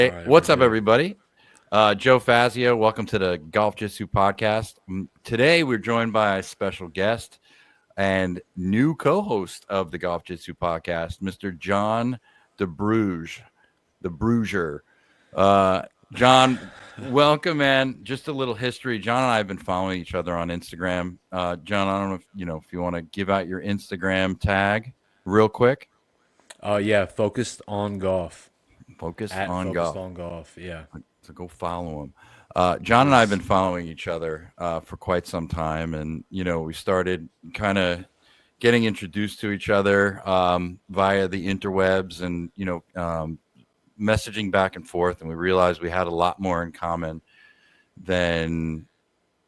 All Hey, right, we're what's up, good. everybody? Joe Fazio, welcome to the GolfJitsu podcast. Today, we're joined by a special guest and new co-host of the GolfJitsu podcast, Mr. Jon Delbrugge, the Bruiser. Uh, John, welcome, man. Just a little history. John and I have been following each other on Instagram. John, I don't know if you want to give out your Instagram tag real quick. Yeah, focused on golf. Focused At on focused golf. on golf. Yeah, So go follow him. John and I have been please. following each other for quite some time, and we started kind of getting introduced to each other via the interwebs, and messaging back and forth, and we realized we had a lot more in common than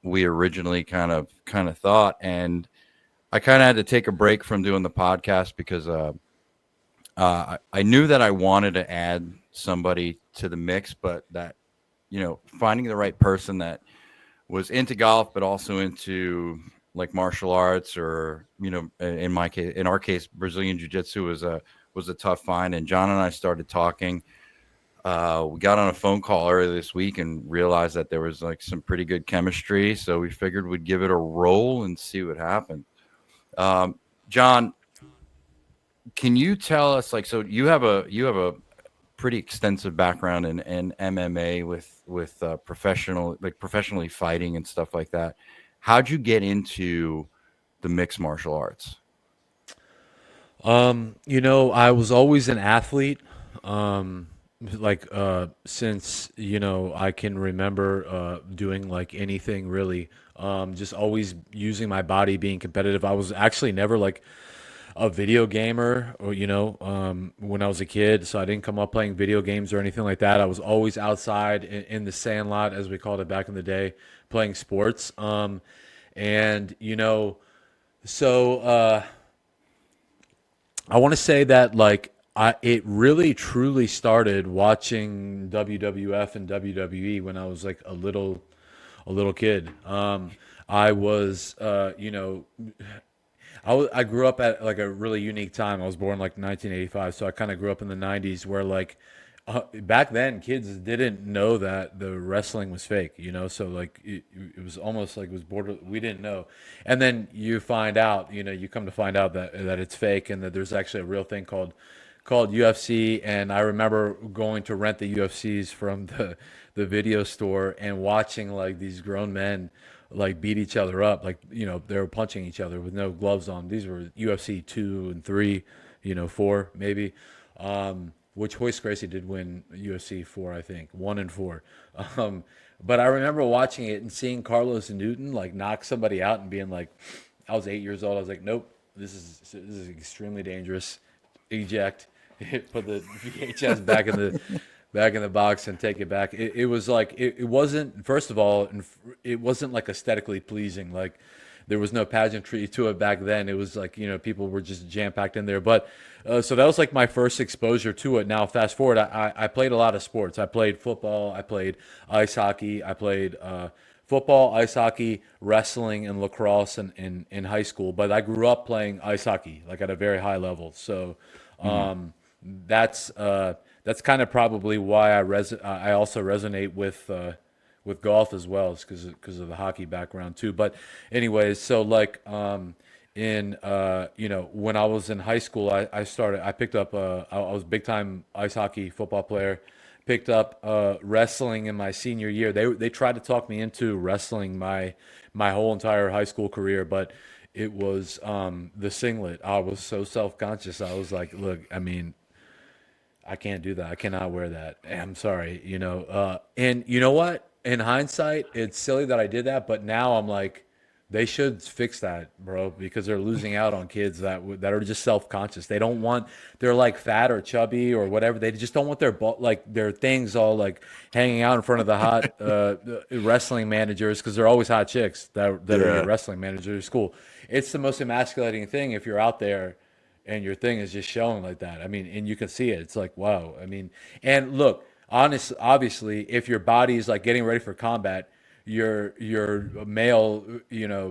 we originally kind of thought. And I kind of had to take a break from doing the podcast because I knew that I wanted to add somebody to the mix, but that finding the right person that was into golf, but also into like martial arts, or in our case, Brazilian jiu-jitsu was a tough find. And John and I started talking. We got on a phone call earlier this week and realized that there was like some pretty good chemistry. So we figured we'd give it a roll and see what happened. John, can you tell us, like, so you have a pretty extensive background in MMA with professionally fighting and stuff like that. How'd you get into the mixed martial arts? I was always an athlete. Since I can remember doing like anything really. Just always using my body, being competitive. I was actually never like a video gamer, or when I was a kid, so I didn't come up playing video games or anything like that. I was always outside in the sandlot, as we called it back in the day, playing sports. And so I want to say that like it really truly started watching WWF and WWE when I was like a little kid. I was I grew up at like a really unique time. I was born like 1985, so I kind of grew up in the 90s where like back then kids didn't know that the wrestling was fake, so like it was almost like it was border, we didn't know. And then you find out, you come to find out that it's fake, and that there's actually a real thing called UFC. And I remember going to rent the UFCs from the video store and watching like these grown men like beat each other up, like they were punching each other with no gloves on. These were UFC 2 and 3, 4 maybe, which Hoist Gracie did win UFC 4, I think, 1 and 4. um, but I remember watching it and seeing Carlos Newton like knock somebody out and being like, I was 8 years old, I was like, nope, this is extremely dangerous. Eject. Put the VHS back in the box and take it back. It was like it wasn't, first of all, it wasn't like aesthetically pleasing. Like there was no pageantry to it back then. It was like people were just jam packed in there. But so that was like my first exposure to it. Now fast forward, I played a lot of sports. I played football. I played ice hockey. I played football, ice hockey, wrestling, and lacrosse in high school. But I grew up playing ice hockey like at a very high level. So Hmm. that's that's kind of probably why I also resonate with golf as well, is because of the hockey background too. But anyways, so like in when I was in high school, I picked up I was a big time ice hockey football player. Picked up wrestling in my senior year. They tried to talk me into wrestling my whole entire high school career, but it was the singlet. I was so self conscious. I was like, look, I mean, I can't do that. I cannot wear that. I'm sorry, and you know what? In hindsight, it's silly that I did that, but now I'm like, they should fix that, bro, because they're losing out on kids that are just self-conscious. They don't want, they're like fat or chubby or whatever. They just don't want like their things all like hanging out in front of the hot wrestling managers, because they're always hot chicks that are your Yeah. wrestling managers at school. It's the most emasculating thing if you're out there and your thing is just showing like that. I mean, and you can see it. It's like, wow. I mean, and look, obviously, if your body is like getting ready for combat, your male,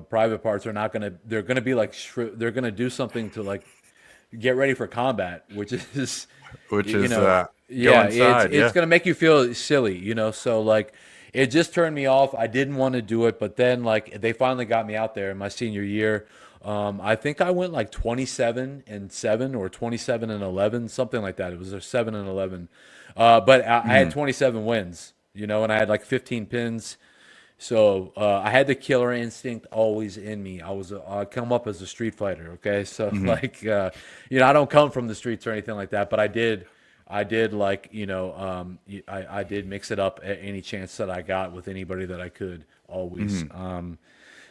private parts are not gonna. They're gonna be like they're gonna do something to like get ready for combat, which is, Which you is know, Go Yeah, inside. it's Yeah. gonna make you feel silly, you know. So like, it just turned me off. I didn't want to do it, but then like they finally got me out there in my senior year. I think I went like 27 and 7 or 27 and 11, something like that. It was a 7 and 11, but I had Mhm. 27 wins, you know, and I had like 15 pins. So I had the killer instinct always in me. I come up as a street fighter. Okay, so Mhm. like you know, I don't come from the streets or anything like that, but I did like you know I did mix it up at any chance that I got with anybody that I could always. Mhm.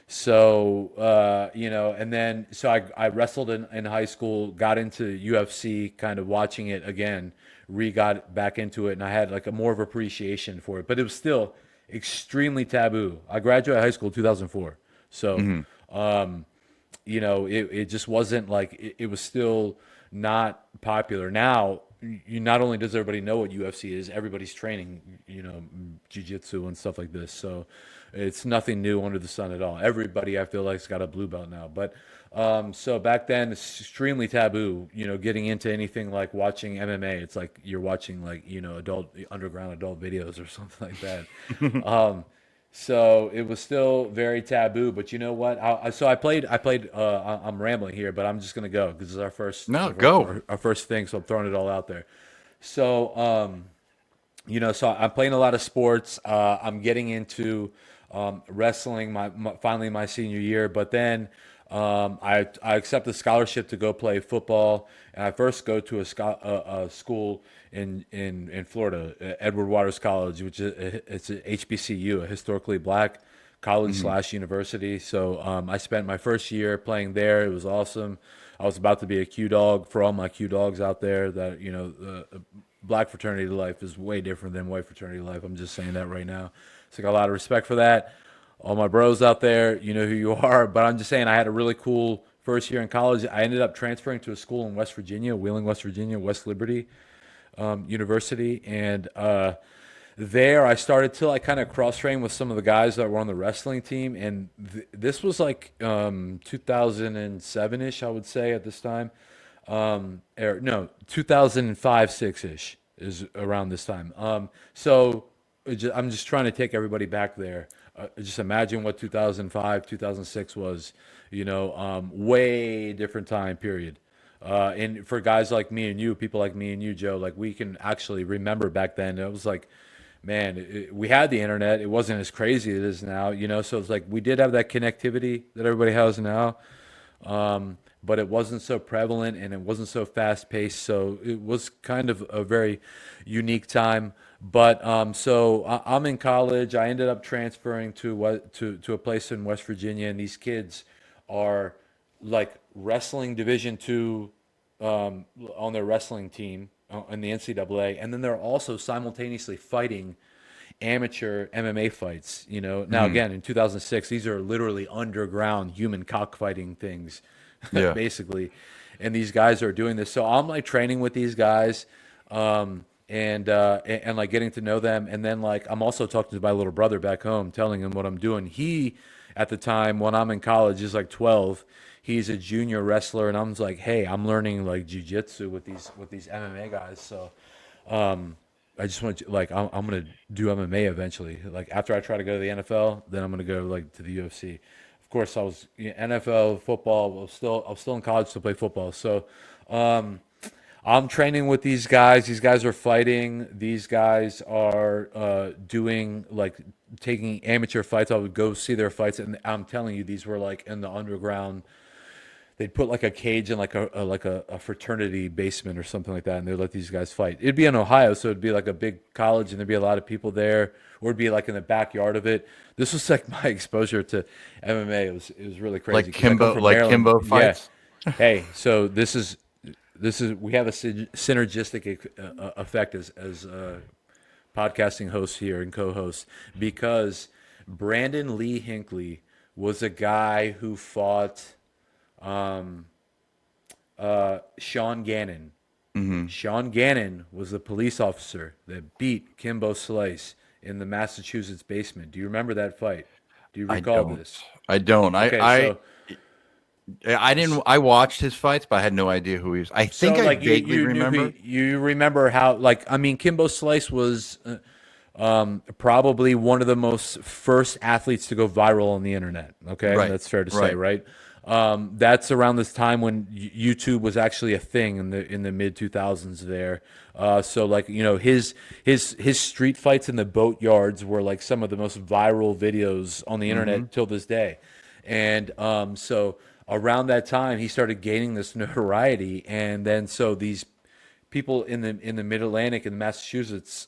So you know, and then so I wrestled in high school, got into UFC, kind of watching it again, got back into it, and I had like a more of appreciation for it, but it was still extremely taboo. I graduated high school in 2004, so Mhm. you know, it just wasn't like it was still not popular. Now, you not only does everybody know what UFC is, everybody's training, you know, jiu-jitsu and stuff like this. So it's nothing new under the sun at all. Everybody I feel like's got a blue belt now. But so back then it's extremely taboo, you know, getting into anything like watching MMA. It's like you're watching like, you know, adult underground adult videos or something like that. So it was still very taboo, but you know what? So I played. I'm rambling here, but I'm just gonna go because it's our first, No, go. our first thing. So I'm throwing it all out there. So you know, so I'm playing a lot of sports. I'm getting into wrestling. Finally my senior year, but then I accept a scholarship to go play football, and I first go to a school in Florida, Edward Waters College, which is it's a HBCU, a historically black college Mhm. slash university. So I spent my first year playing there. It was awesome. I was about to be a Q dog for all my Q dogs out there. That you know, black fraternity life is way different than white fraternity life. I'm just saying that right now. So I got a lot of respect for that. All my bros out there, you know who you are. But I'm just saying I had a really cool first year in college. I ended up transferring to a school in West Virginia, Wheeling, West Virginia, West Liberty University, and there I started to like kind of cross train with some of the guys that were on the wrestling team, and this was like 2007 ish, I would say at this time, or no, 2005 6 ish is around this time. So I'm just trying to take everybody back there. Just imagine what 2005 2006 was, you know, way different time period. And for guys like me and you, people like me and you, Joe, like we can actually remember back then. It was like, man, we had the internet. It wasn't as crazy as it is now, you know. So it's like we did have that connectivity that everybody has now, but it wasn't so prevalent and it wasn't so fast paced. So it was kind of a very unique time. But so I'm in college. I ended up transferring to to a place in West Virginia, and these kids are like wrestling Division II on their wrestling team in the NCAA, and then they're also simultaneously fighting amateur MMA fights. You know, now Mhm. again in 2006, these are literally underground human cockfighting things, Yeah. basically, and these guys are doing this. So I'm like training with these guys. And like getting to know them, and then like I'm also talking to my little brother back home, telling him what I'm doing. He, at the time when I'm in college, is like 12. He's a junior wrestler, and I'm like, hey, I'm learning like jujitsu with these MMA guys. So I just want to like I'm gonna do MMA eventually. Like after I try to go to the NFL, then I'm gonna go like to the UFC. Of course, I was NFL football. I'm still in college to play football. So I'm training with these guys. These guys are fighting. These guys are doing like taking amateur fights. I would go see their fights, and I'm telling you, these were like in the underground. They'd put like a cage in like a fraternity basement or something like that, and they'd let these guys fight. It'd be in Ohio, so it'd be like a big college, and there'd be a lot of people there, or it'd be like in the backyard of it. This was like my exposure to MMA. It was really crazy because I come from Like Maryland. Kimbo Yeah. fights. Hey, so this is we have a synergistic effect as podcasting hosts here and co-hosts because Brandon Lee Hinckley was a guy who fought Sean Gannon. Mhm. Sean Gannon was the police officer that beat Kimbo Slice in the Massachusetts basement. Do you remember that fight? Do you I recall don't. this? I don't. Okay, so I didn't. I watched his fights, but I had no idea who he was. I So think I like vaguely you knew remember. you remember how, like, I mean, Kimbo Slice was probably one of the most first athletes to go viral on the internet. Okay, Right, that's fair to say, right. right? That's around this time when YouTube was actually a thing in the mid 2000s. There, so like his street fights in the boat yards were like some of the most viral videos on the Mm-hmm. internet till this day, and so around that time he started gaining this notoriety, and then so these people in the Mid Atlantic in Massachusetts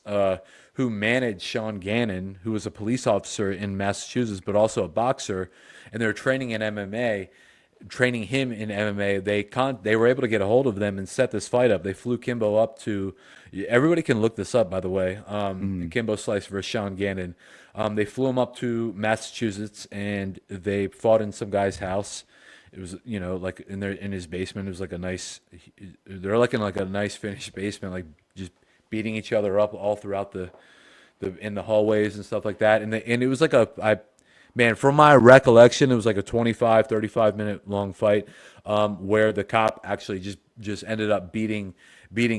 who managed Sean Gannon, who was a police officer in Massachusetts but also a boxer, and they were training in MMA, training him in MMA. They were able to get a hold of them and set this fight up. They flew Kimbo up to. Everybody can look this up, by the way. Mm-hmm. Kimbo Slice versus Sean Gannon. They flew him up to Massachusetts and they fought in some guy's house. It was, like in his basement. It was like a nice. They're like in like a nice finished basement, like just beating each other up all throughout the in the hallways and stuff like that. And it was like man, from my recollection, it was like a 25-35 minute long fight, where the cop actually just ended up beating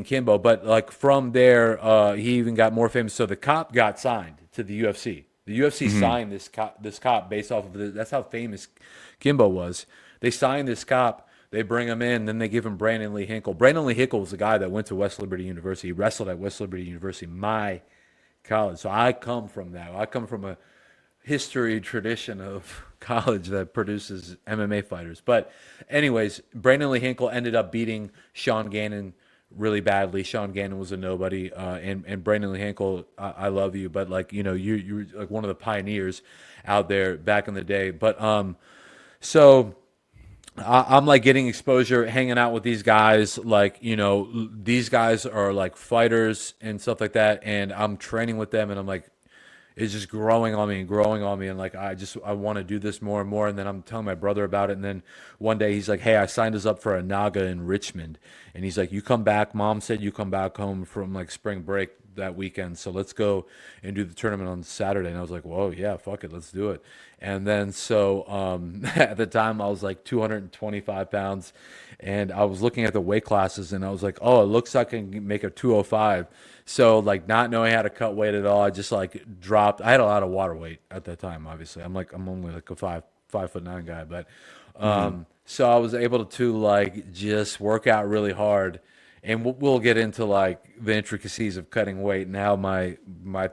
Kimbo. But like from there, he even got more famous. So the cop got signed to the UFC. The UFC Mm-hmm. signed this cop based off of that's how famous Kimbo was. They signed this cop. They bring him in, then they give him Brandon Lee Hinkle. Brandon Lee Hinkle was the guy that went to West Liberty University. He wrestled at West Liberty University, my college. So I come from that. I come from a history tradition of college that produces MMA fighters. But anyways, Brandon Lee Hinkle ended up beating Sean Gannon really badly. Sean Gannon was a nobody, and Brandon Lee Hinkle, I love you, but like you're like one of the pioneers out there back in the day. But so I'm like getting exposure, hanging out with these guys. Like, these guys are like fighters and stuff like that. And I'm training with them, and I'm like, it's just growing on me and growing on me. And like, I want to do this more and more. And then I'm telling my brother about it. And then one day he's like, hey, I signed us up for a Naga in Richmond. And he's like, you come back. Mom said you come back home from like spring break that weekend. So let's go and do the tournament on Saturday. And I was like, whoa, yeah, fuck it. Let's do it. And then so at the time I was like 225 pounds, and I was looking at the weight classes and I was like, oh, it looks like I can make a 205. So like not knowing how to cut weight at all, I just like dropped. I had a lot of water weight at that time. Obviously, I'm only like a 5'9" guy, but Mm-hmm. so I was able to like just work out really hard, and we'll get into like the intricacies of cutting weight and how my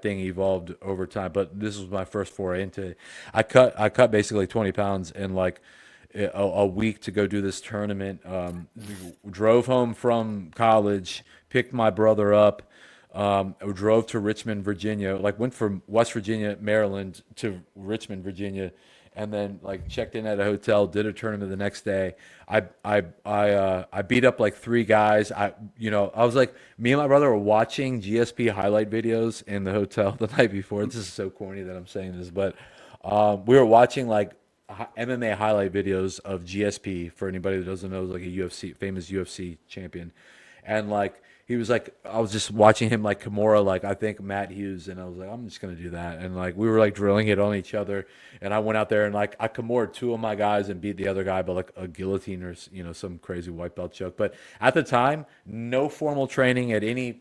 thing evolved over time. But this was my first foray into it. I cut basically 20 pounds in like a week to go do this tournament. Drove home from college, picked my brother up. Drove to Richmond, Virginia. Like went from West Virginia, Maryland to Richmond, Virginia, and then like checked in at a hotel. Did a tournament the next day. I beat up like three guys. I was like, me and my brother were watching GSP highlight videos in the hotel the night before. This is so corny that I'm saying this, but we were watching like MMA highlight videos of GSP. For anybody that doesn't know, it was like a famous UFC champion, and like he was like, I was just watching him like Kimura, like I think Matt Hughes, and I was like, I'm just gonna do that, and like we were like drilling it on each other, and I went out there and like I Kimura two of my guys and beat the other guy by like a guillotine or some crazy white belt choke. But at the time, no formal training at any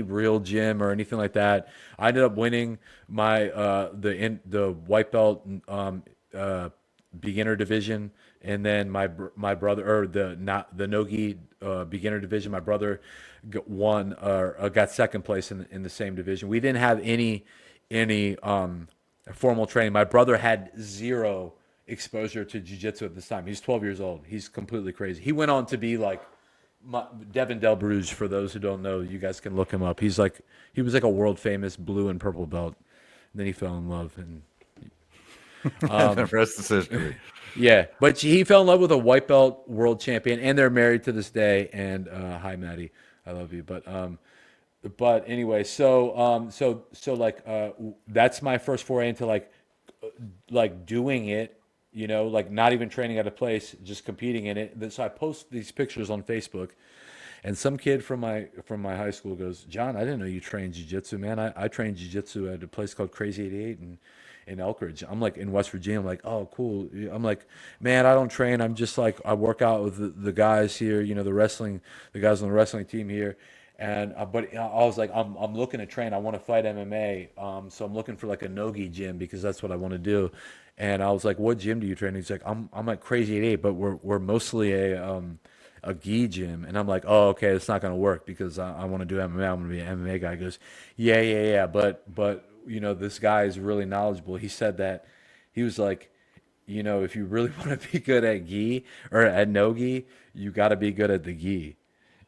real gym or anything like that. I ended up winning my the white belt uh, beginner division, and then my brother, or the not the nogi beginner division. My brother won or got second place in the same division. We didn't have any formal training. My brother had zero exposure to jiu-jitsu at this time. He's 12 years old. He's completely crazy. He went on to be like Devin Delbrugge. For those who don't know, you guys can look him up. He was like a world famous blue and purple belt. And then he fell in love, and The rest is history. yeah, but he fell in love with a white belt world champion, and they're married to this day. And hi, Maddie, I love you. But anyway, so like that's my first foray into like doing it. Like not even training at a place, just competing in it. So I post these pictures on Facebook, And some kid from my high school goes, John, I didn't know you trained jiu-jitsu, man. I trained jiu-jitsu at a place called Crazy 88 in Elkridge. I'm like in West Virginia. I'm like, oh, cool. I'm like, man, I don't train. I'm just like, I work out with the guys here, the guys on the wrestling team here. And but I was like, I'm looking to train. I want to fight MMA. So I'm looking for like a nogi gym because that's what I want to do. And I was like, what gym do you train? He's like, I'm at Crazy 88, but we're mostly a gi gym. And I'm like, oh, okay, it's not gonna work because I want to do MMA. I'm gonna be an MMA guy. He goes, yeah, but this guy is really knowledgeable. He said that he was like, if you really want to be good at gi or at no gi, you got to be good at the gi.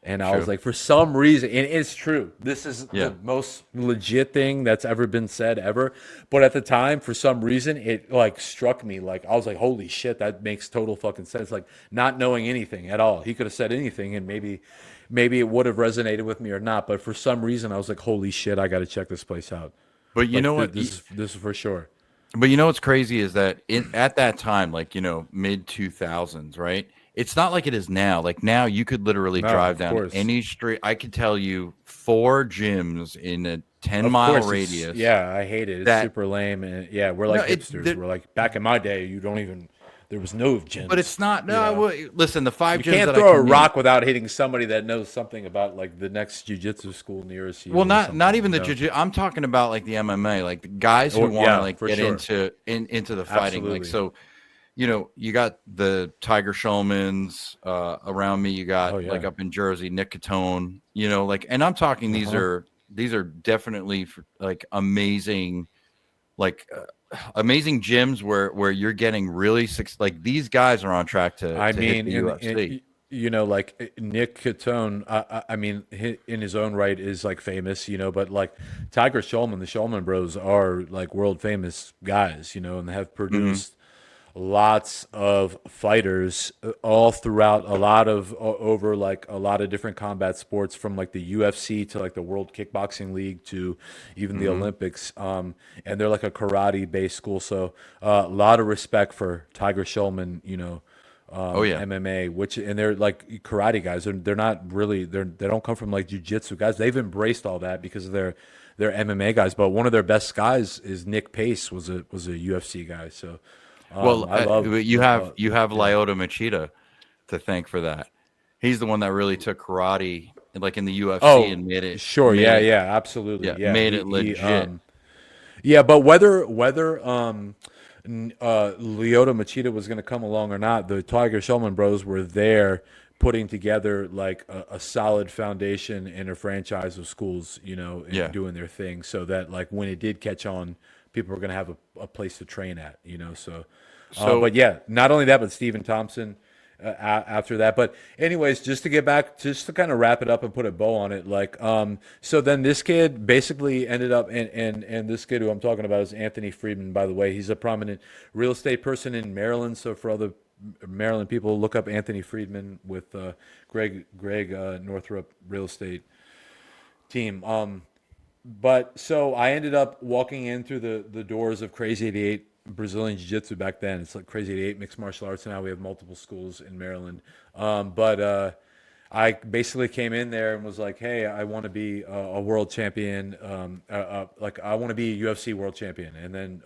And I was True. like, for some reason, and it's true. This is Yeah. the most legit thing that's ever been said ever. But at the time, for some reason, it like struck me. Like I was like, holy shit, that makes total fucking sense. Like not knowing anything at all. He could have said anything, and maybe it would have resonated with me or not. But for some reason, I was like, holy shit, I got to check this place out. But you Like know what? this is for sure. But you know what's crazy is that at that time, like, mid 2000s, right? It's not like it is now. Like now you could literally No, drive of down course. any street. I could tell you 4 gyms in a 10 Of mile course, it's radius yeah, I hate it. It's that super lame, and yeah, we're no, like hipsters. We're like back in my day, you don't even there was no but gyms. it's not. You No, know, listen, the five you gyms can't that I throw a can name. rock without hitting somebody that knows something about like the next jujitsu school nearest Well, you or not something. even the jiu. I'm talking about like the MMA, like the guys who Or want to yeah, like for get sure, into the fighting. Like absolutely. so, you got the Tiger Schulmans around me. You Oh got like yeah, up in Jersey, Nick Catone. Like, and I'm talking uh huh. these are definitely like amazing, like amazing gyms where you're getting really like these guys are on track I to hit mean, the UFC. like Nick Catone, I mean, in his own right is like famous, but like Tiger Schulman, the Schulman Bros are like world famous guys, and have Hmm. produced lots of fighters all throughout a lot of over like a lot of different combat sports from like the UFC to like the World Kickboxing League to even the Hmm. Olympics. And they're like a karate based school, so a lot of respect for Tiger Schulman, Oh yeah. MMA, which and they're like karate guys. They're not really they don't come from like jujitsu guys. They've embraced all that because of their MMA guys. But one of their best guys is Nick Pace was a UFC guy. So Well, I love you have yeah. Lyoto Machida to thank for that. He's the one that really took karate like in the UFC Oh, and sure, made yeah, it yeah, absolutely, yeah, yeah. made He it he legit. yeah, but whether Lyoto Machida was going to come along or not, the Tiger Shulman Bros were there putting together like a solid foundation and a franchise of schools, and Yeah. doing their thing, so that like when it did catch on, people were going to have a place to train at. So, but So yeah, not only that, but Stephen Thompson. After that, but anyways, just to get back, just to kind of wrap it up and put a bow on it, like, so then this kid basically ended up, and this kid who I'm talking about is Anthony Friedman. By the way, he's a prominent real estate person in Maryland. So for other Maryland people, look up Anthony Friedman with Greg Northrup Real Estate Team. But so I ended up walking in through the doors of Crazy 88 Brazilian Jiu Jitsu back then. It's like Crazy 88 mixed martial arts now. We have multiple schools in Maryland. But I basically came in there and was like, hey, I want to be a world champion. Like, I want to be a UFC world champion. And then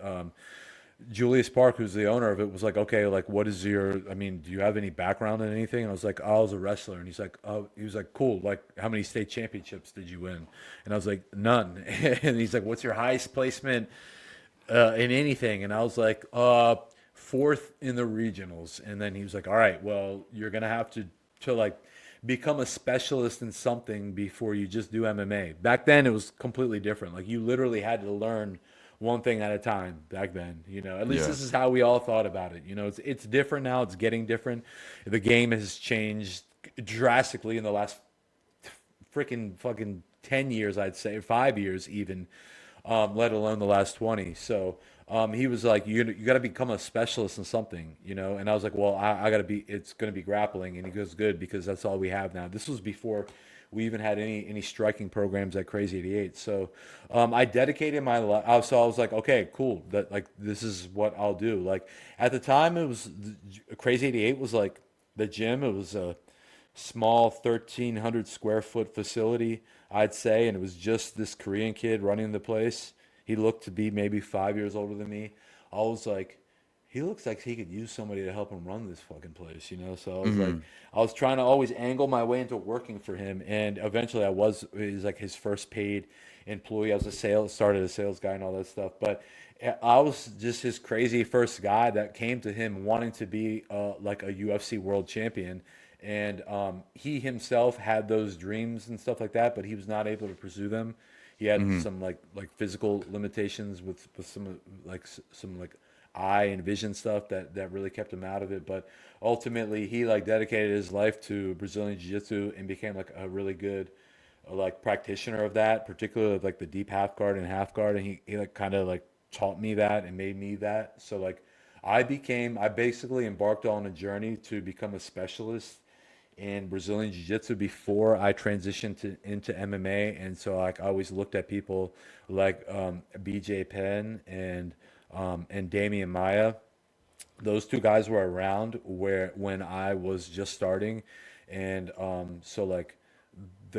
Julius Park, who's the owner of it, was like, okay, like, what is I mean, do you have any background in anything? And I was like, oh, I was a wrestler. And he's like, oh, he was like, cool. Like, how many state championships did you win? And I was like, none. And he's like, what's your highest placement in anything? And I was like, fourth in the regionals. And then he was like, all right, well, you're going to have to like become a specialist in something before you just do MMA. Back then, it was completely different. Like, you literally had to learn one thing at a time back then. At least yeah. this is how we all thought about it. It's different now. It's getting different. The game has changed drastically in the last freaking fucking 10 years, I'd say, 5 years even, let alone the last 20. So he was like, you got to become a specialist in something. And I was like, well, I got to it's going to be grappling. And he goes, good, because that's all we have now. This was before we even had any striking programs at Crazy 88. So I dedicated my life. So I was like, okay, cool. That like this is what I'll do. Like at the time, it was Crazy 88 was like the gym. It was small 1,300 square foot facility, I'd say, and it was just this Korean kid running the place. He looked to be maybe 5 years older than me. I was like, he looks like he could use somebody to help him run this fucking place, you know? So I was like, Hmm. I was trying to always angle my way into working for him, and eventually he was like his first paid employee. I was started a sales guy and all that stuff, but I was just his crazy first guy that came to him wanting to be like a UFC world champion, and he himself had those dreams and stuff like that, but he was not able to pursue them. He had Hmm. some like physical limitations with some like eye and vision stuff that really kept him out of it. But ultimately, he like dedicated his life to Brazilian Jiu-Jitsu and became like a really good like practitioner of that, particularly like the deep half guard and half guard. And he like kind of like taught me that and made me that. So like I basically embarked on a journey to become a specialist in Brazilian Jiu-Jitsu before I transitioned into MMA. And so like I always looked at people like BJ Penn and Damian Maya. Those two guys were around where when I was just starting, and so like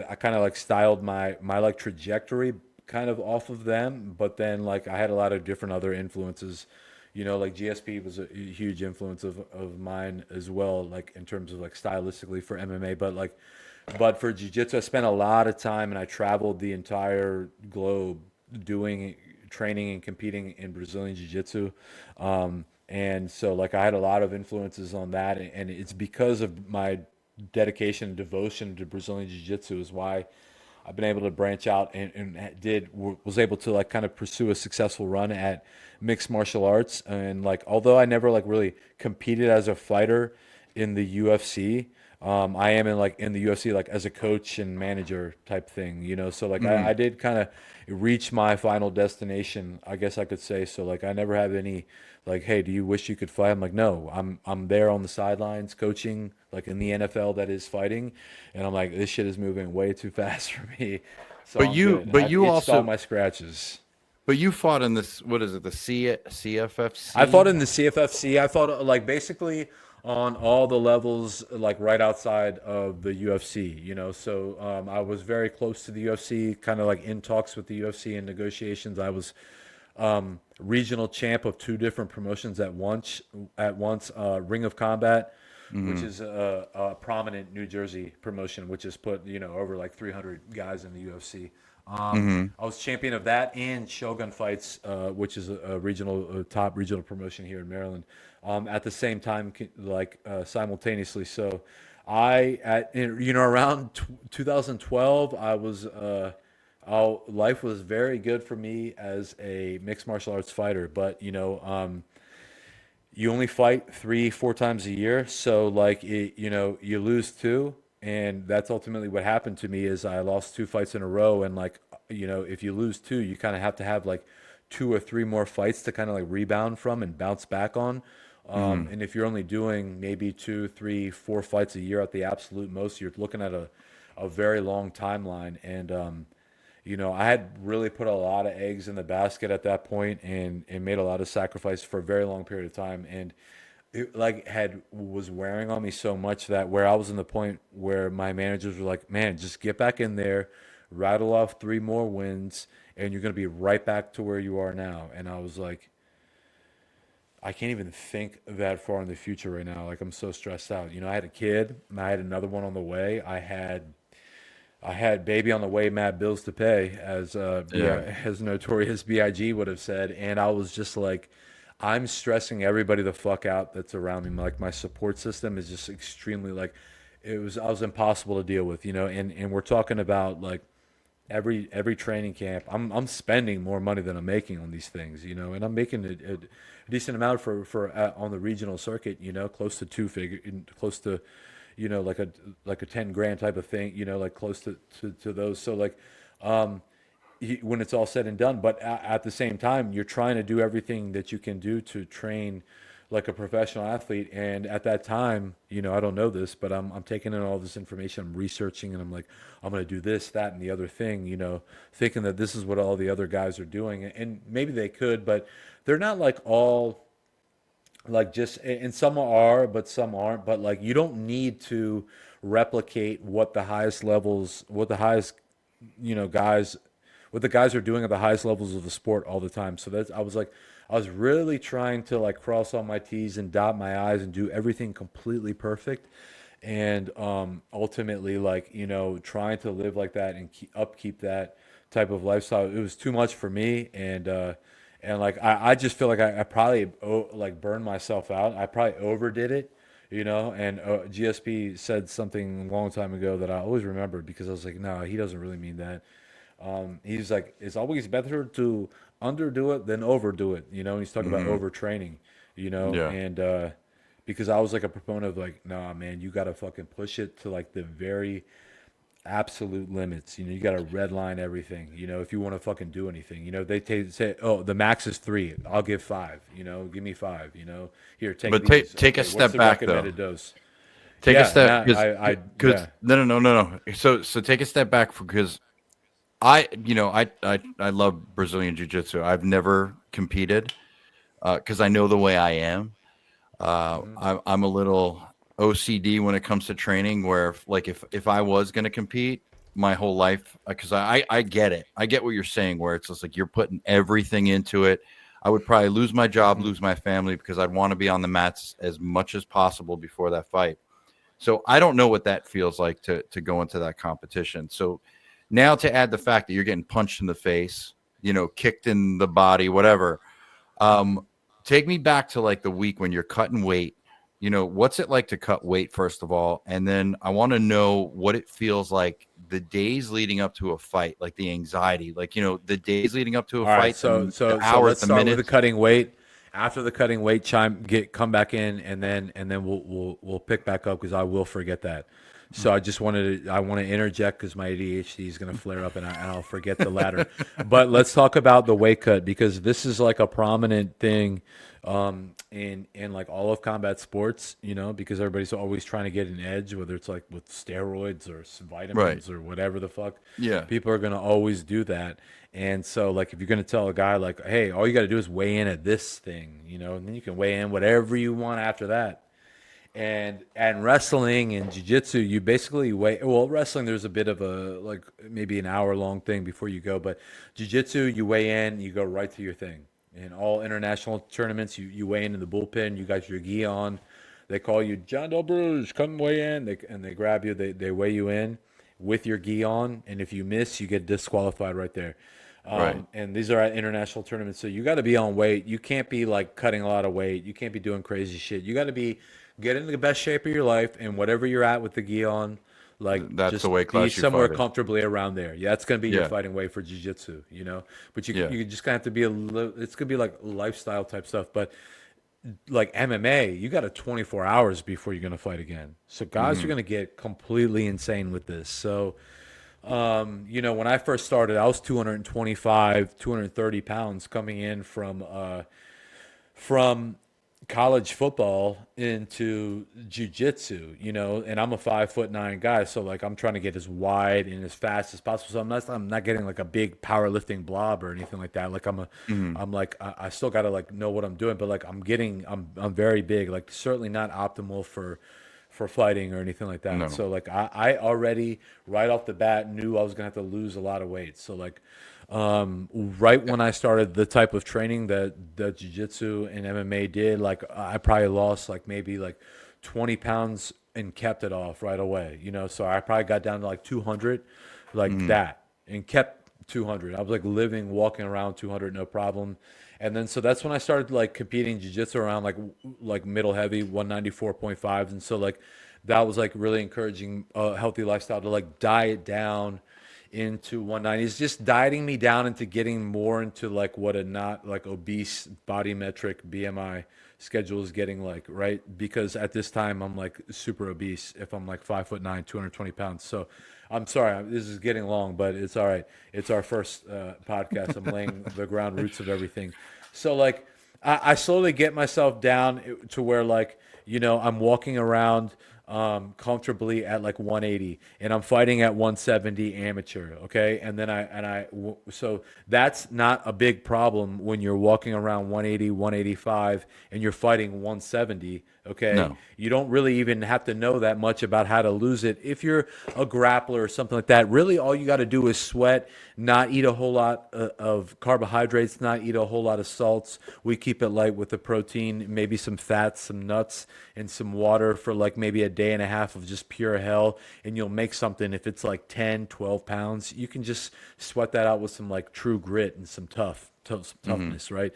I kind of like styled my like trajectory kind of off of them, but then like I had a lot of different other influences, like GSP was a huge influence of mine as well, like in terms of like stylistically for MMA, but for jiu-jitsu I spent a lot of time and I traveled the entire globe doing training and competing in Brazilian jiu-jitsu. And so like I had a lot of influences on that, and it's because of my dedication and devotion to Brazilian jiu-jitsu is why I've been able to branch out was able to like kind of pursue a successful run at mixed martial arts. And like although I never like really competed as a fighter in the UFC, I am in the UFC like as a coach and manager type thing, So like I Hmm. did kind of reach my final destination, I guess I could say. So like I never have any like, hey, do you wish you could fight? I'm like, no, I'm there on the sidelines coaching, like in the NFL that is fighting, and I'm like, this shit is moving way too fast for me, so But I'm good. but I've you itched all also my scratches. but you fought in this, what is it, the I fought in CFFC? the CFFC. I fought like basically on all the levels, like right outside of the UFC. So I was very close to the UFC, kind of like in talks with the UFC and negotiations. I was regional champ of two different promotions at once. Ring of Combat, which Hmm. is a prominent New Jersey promotion, which has put over like 300 guys in the UFC. Hmm. I was champion of that and Shogun Fights, which is a regional top regional promotion here in Maryland. At the same time, simultaneously. So, around 2012, life was very good for me as a mixed martial arts fighter, but you only fight 3 4 times a year, so like you lose two, and that's ultimately what happened to me is I lost 2 fights in a row, and like if you lose two, you kind of have to have like 2 or 3 more fights to kind of like rebound from and bounce back on. Hmm. And if you're only doing maybe 2 3 4 fights a year at the absolute most, you're looking at a very long timeline. And I had really put a lot of eggs in the basket at that point, and made a lot of sacrifice for a very long period of time, and it like had was wearing on me so much that where I was in the point where my managers were like, "Man, just get back in there, rattle off 3 more wins, and you're gonna be right back to where you are now." And I was like, I can't even think that far in the future right now. Like I'm so stressed out. I had a kid, and I had another one on the way. I had baby on the way, mad bills to pay, as Yeah. as Notorious B.I.G. would have said, and I was just like, I'm stressing everybody the fuck out that's around me. Like my support system is just extremely like, I was impossible to deal with, and we're talking about like every training camp. I'm spending more money than I'm making on these things, and I'm making a decent amount for on the regional circuit, close to close to, like a 10 grand type of thing, like close to those. So like, when it's all said and done, but at the same time, you're trying to do everything that you can do to train like a professional athlete. And at that time, I don't know this, but I'm taking in all this information, I'm researching, and I'm like, I'm going to do this, that, and the other thing, thinking that this is what all the other guys are doing. And maybe they could, but they're not like all like just, and some are but some aren't, but like you don't need to replicate what the highest levels, what the highest, guys, what the guys are doing at the highest levels of the sport all the time. So that's, I was really trying to like cross all my T's and dot my I's and do everything completely perfect. And ultimately, like, trying to live like that and upkeep that type of lifestyle, it was too much for me. And like, I just feel like I probably like burned myself out. I probably overdid it, and GSP said something a long time ago that I always remembered because I was like, no, he doesn't really mean that. He's like, it's always better to underdo it than overdo it. And he's talking about Hmm. overtraining, Yeah. and because I was like a proponent of like, nah, man, you gotta fucking push it to like the very absolute limits. You gotta red line everything. If you want to fucking do anything, they say, oh, the max is 3. I'll give 5. Give me 5. Here, take But these. take a Okay, what's step the back though. recommended dose? Take a Yeah, step nah, because yeah. no. So take a step back because I love Brazilian jiu-jitsu. I've never competed because I know the way I am. Hmm. I'm a little OCD when it comes to training. Where if I was going to compete my whole life, because I get it. I get what you're saying. Where it's just like you're putting everything into it. I would probably lose my job, Hmm. lose my family because I'd want to be on the mats as much as possible before that fight. So I don't know what that feels like to go into that competition. So now to add the fact that you're getting punched in the face, kicked in the body, whatever. Hmm. Um, take me back to like the week when you're cutting weight. What's it like to cut weight, first of all? And then I want to know what it feels like the days leading up to a fight, like the anxiety, like, the days leading up to a All right, fight, so the so so hours, let's the start with the minutes. cutting weight. After the cutting weight, come back in, and then we'll pick back up because I will forget that. So I want to interject because my ADHD is going to flare up and I'll forget the latter. But let's talk about the weight cut because this is like a prominent thing in like all of combat sports, because everybody's always trying to get an edge, whether it's like with steroids or Right. vitamins or whatever the fuck. Yeah. People are going to always do that. And so, like, if you're going to tell a guy, like, hey, all you got to do is weigh in at this thing, and then you can weigh in whatever you want after that. And wrestling and jiu-jitsu, you basically weigh, well, wrestling, there's a bit of a, like, maybe an hour long thing before you go, but jiu-jitsu, you weigh in, you go right to your thing. In all international tournaments, you weigh in the bullpen, you got your gi on. They call you Jon Delbrugge, come weigh in. They grab you, they weigh you in with your gi on, and if you miss, you get disqualified right there. Right. And these are at international tournaments, so you got to be on weight. You can't be like cutting a lot of weight. You can't be doing crazy shit. You got to be get in the best shape of your life, and whatever you're at with the gi on, like That's the just weight be class you somewhere fight in. comfortably around there. Yeah, that's gonna be your Yeah. fighting weight for jiu-jitsu. But you Yeah. you just gonna have to be it's gonna be like lifestyle type stuff. But like MMA, you got 24 hours before you're gonna fight again. So guys are Hmm. gonna get completely insane with this. So when I first started, I was 225, 230 pounds coming in from college football into jujitsu, and I'm a 5'9" guy, so like I'm trying to get as wide and as fast as possible. So I'm not getting like a big powerlifting blob or anything like that. Like Hmm. I'm like I still gotta like know what I'm doing, but like I'm very big. Like certainly not optimal for fighting or anything like that. No. So like I already right off the bat knew I was gonna have to lose a lot of weight. So like right when I started the type of training that jiu-jitsu and MMA did, like I probably lost like maybe like 20 pounds and kept it off right away, so I probably got down to like 200 like Hmm. that and kept 200. I was like living, walking around 200, no problem. And then so that's when I started like competing jiu-jitsu around like middle heavy 194.5. And so like that was like really encouraging a healthy lifestyle to like diet down into 190. It's just dieting me down into getting more into like what a not like obese body metric BMI schedule is getting like, right? Because at this time I'm like super obese if I'm like 5'9", 220 pounds. So I'm sorry, this is getting long, but it's all right. It's our first podcast. I'm laying the ground roots of everything. So like I slowly get myself down to where like, I'm walking around comfortably at like 180, and I'm fighting at 170 amateur. Okay, and then so that's not a big problem when you're walking around 180, 185, and you're fighting 170. Okay, No. you don't really even have to know that much about how to lose it. If you're a grappler or something like that, really all you got to do is sweat, not eat a whole lot of carbohydrates, not eat a whole lot of salts. We keep it light with the protein, maybe some fats, some nuts, and some water for like maybe a day and a half of just pure hell. And you'll make something. If it's like 10, 12 pounds, you can just sweat that out with some like true grit and some toughness, right?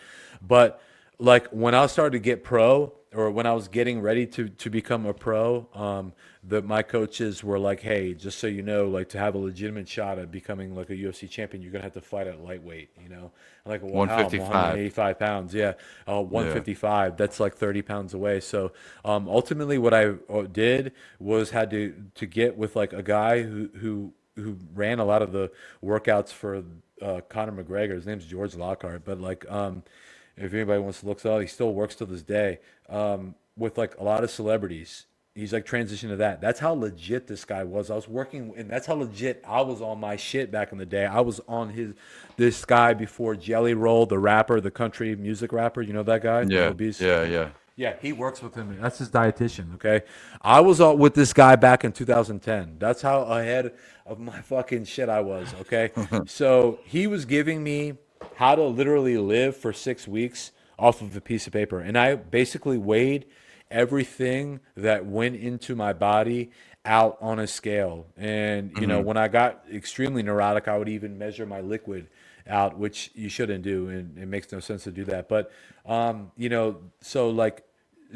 But like when I started to get pro, or when I was getting ready to become a pro, my coaches were like, "Hey, just so you know, like to have a legitimate shot at becoming like a UFC champion, you're gonna have to fight at lightweight." I'm like, "Well, how? I'm 155. 185 pounds. Yeah, Yeah. 155. That's like 30 pounds away." So ultimately, what I did was had to get with like a guy who ran a lot of the workouts for Conor McGregor. His name's George Lockhart, but like if anybody wants to look it up, he still works to this day with like a lot of celebrities. He's like transitioned to that. That's how legit this guy was. I was working, and that's how legit I was on my shit back in the day. I was on this guy before Jelly Roll, the rapper, the country music rapper. You know that guy, the Yeah. obese. Yeah. Yeah. Yeah, he works with him. That's his dietitian. Okay, I was with this guy back in 2010. That's how ahead of my fucking shit I was. Okay, so he was giving me how to literally live for 6 weeks off of a piece of paper, and I basically weighed everything that went into my body out on a scale. And when I got extremely neurotic, I would even measure my liquid out, which you shouldn't do, and it makes no sense to do that. But so like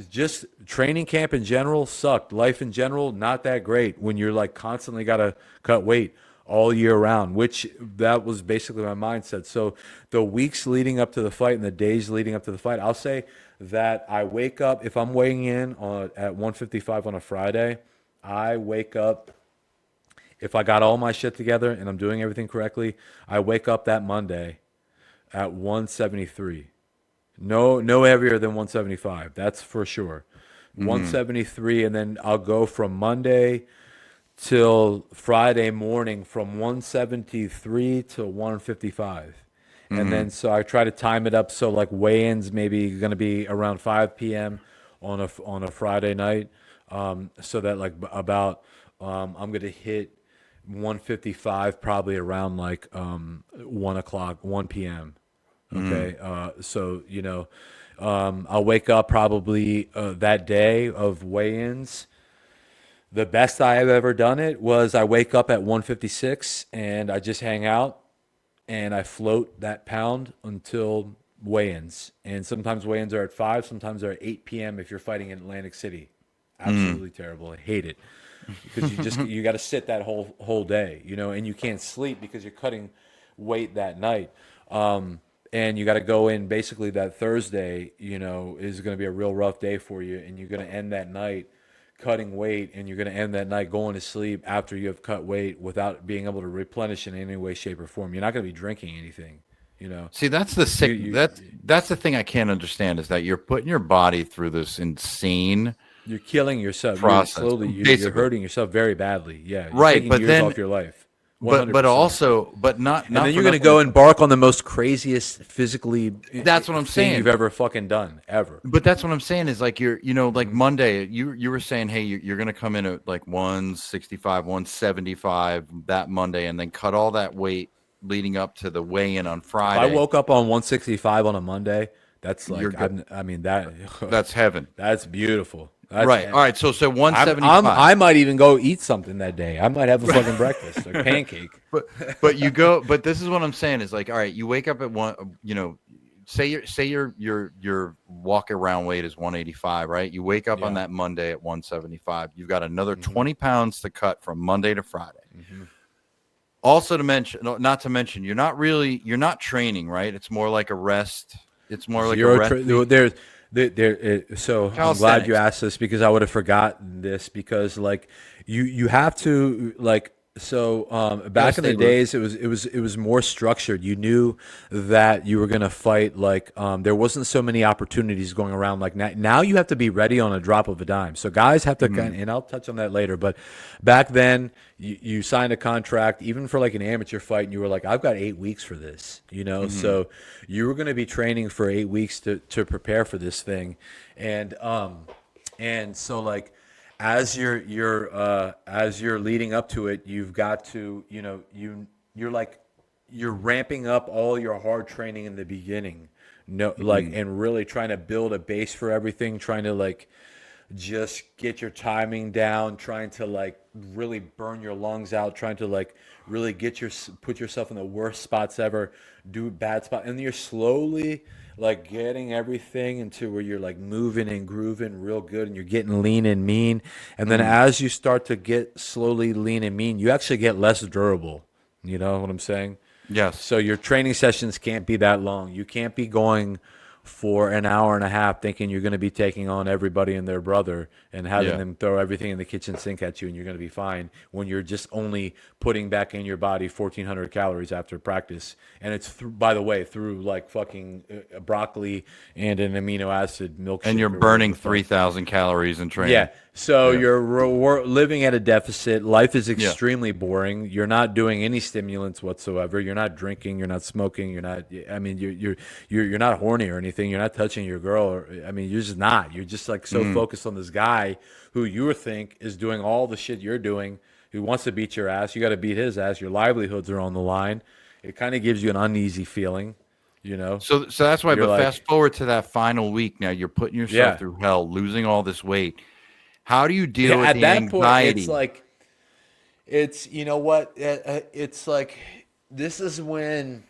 just training camp in general sucked. Life in general, not that great when you're like constantly got to cut weight all year round, which that was basically my mindset. So the weeks leading up to the fight and the days leading up to the fight, I'll say that I wake up, if I'm weighing in at 155 on a Friday, I wake up, if I got all my shit together and I'm doing everything correctly, I wake up that Monday at 173. No heavier than 175. That's for sure. 173, and then I'll go from Monday till Friday morning from 173 to 155. And then so I try to time it up so like weigh-ins maybe going to be around 5 p.m. on a Friday night, so that like about I'm going to hit 155 probably around like 1 o'clock, 1 p.m. Okay. So, I'll wake up probably that day of weigh-ins. The best I have ever done it was I wake up at 156 and I just hang out and I float that pound until weigh-ins. And sometimes weigh-ins are at 5, sometimes they're at 8 p.m. if you're fighting in Atlantic City. Absolutely terrible. I hate it because you got to sit that whole day, and you can't sleep because you're cutting weight that night. And you got to go in basically that Thursday, is going to be a real rough day for you. And you're going to end that night cutting weight, and you're going to end that night going to sleep after you have cut weight without being able to replenish in any way, shape, or form. You're not going to be drinking anything. See, that's the You, sick. you, That's the thing I can't understand is that you're putting your body through this insane you're killing yourself. process, You're basically. hurting yourself very badly. Yeah. You're Right, taking but years then, off your life. but 100%. also, but not And not then for you're going to nothing. go embark on the most craziest physically That's what I'm thing you've saying. ever fucking done, ever. But that's what I'm saying is like like Monday, you were saying, hey, you're going to come in at like 165, 175 that Monday, and then cut all that weight leading up to the weigh-in on If I Friday. woke up on 165 on a Monday, that's You're like good. I mean that That's heaven. that's beautiful. That's Right. All right. So I'm 175. I might even go eat something that day. I might have a fucking breakfast, a pancake. But you go. But this is what I'm saying is like, all right, you wake up at one. Say your walk around weight is 185, right? You wake up on Yeah. that Monday at 175. You've got another Mm-hmm. 20 pounds to cut from Monday to Friday. Mm-hmm. Also to mention, not to mention, you're not training, right? It's more like a rest. It's more like a Zero. rest. So I'm glad you Calisthenics. asked this because I would have forgotten this because like you have to like Back in the days, it was more structured. You knew that you were gonna fight. Like there wasn't so many opportunities going around. Like now you have to be ready on a drop of a dime. So guys have to and I'll touch on that later. But back then, you signed a contract even for like an amateur fight, and you were like, I've got 8 weeks for this. So you were gonna be training for 8 weeks to prepare for this thing, and so like as you're leading up to it, you've got to you're ramping up all your hard training in the beginning, no, like, and really trying to build a base for everything, trying to like just get your timing down, trying to like really burn your lungs out, trying to like really put yourself in the worst spots ever, do bad spot, and you're slowly like getting everything into where you're like moving and grooving real good, and you're getting lean and mean. And then as you start to get slowly lean and mean, you actually get less durable. You know what I'm saying? Yes. So your training sessions can't be that long. You can't be going for an hour and a half thinking you're going to be taking on everybody and their brother and having Yeah. them throw everything in the kitchen sink at you, and you're going to be fine when you're just only putting back in your body 1,400 calories after practice. And it's by the way, through like fucking broccoli and an amino acid milkshake. And you're or burning whatever the fuck. 3,000 calories in training. Yeah. So Yeah. you're living at a deficit. Life is Yeah. extremely boring. You're not doing any stimulants whatsoever. You're not drinking. You're not smoking. You're not. I mean, you're not horny or anything. You're not touching your girl. Or, I mean, you're just not. You're just like so focused on this guy who you think is doing all the shit you're doing. Who wants to beat your ass? You got to beat his ass. Your livelihoods are on the line. It kind of gives you an uneasy feeling. So that's why. You're But like, fast forward to that final week. Now you're putting yourself yeah. through hell, losing all this weight. How do you deal Yeah, with at the that point, anxiety? it's like, it's, you know what? It's like, this is when,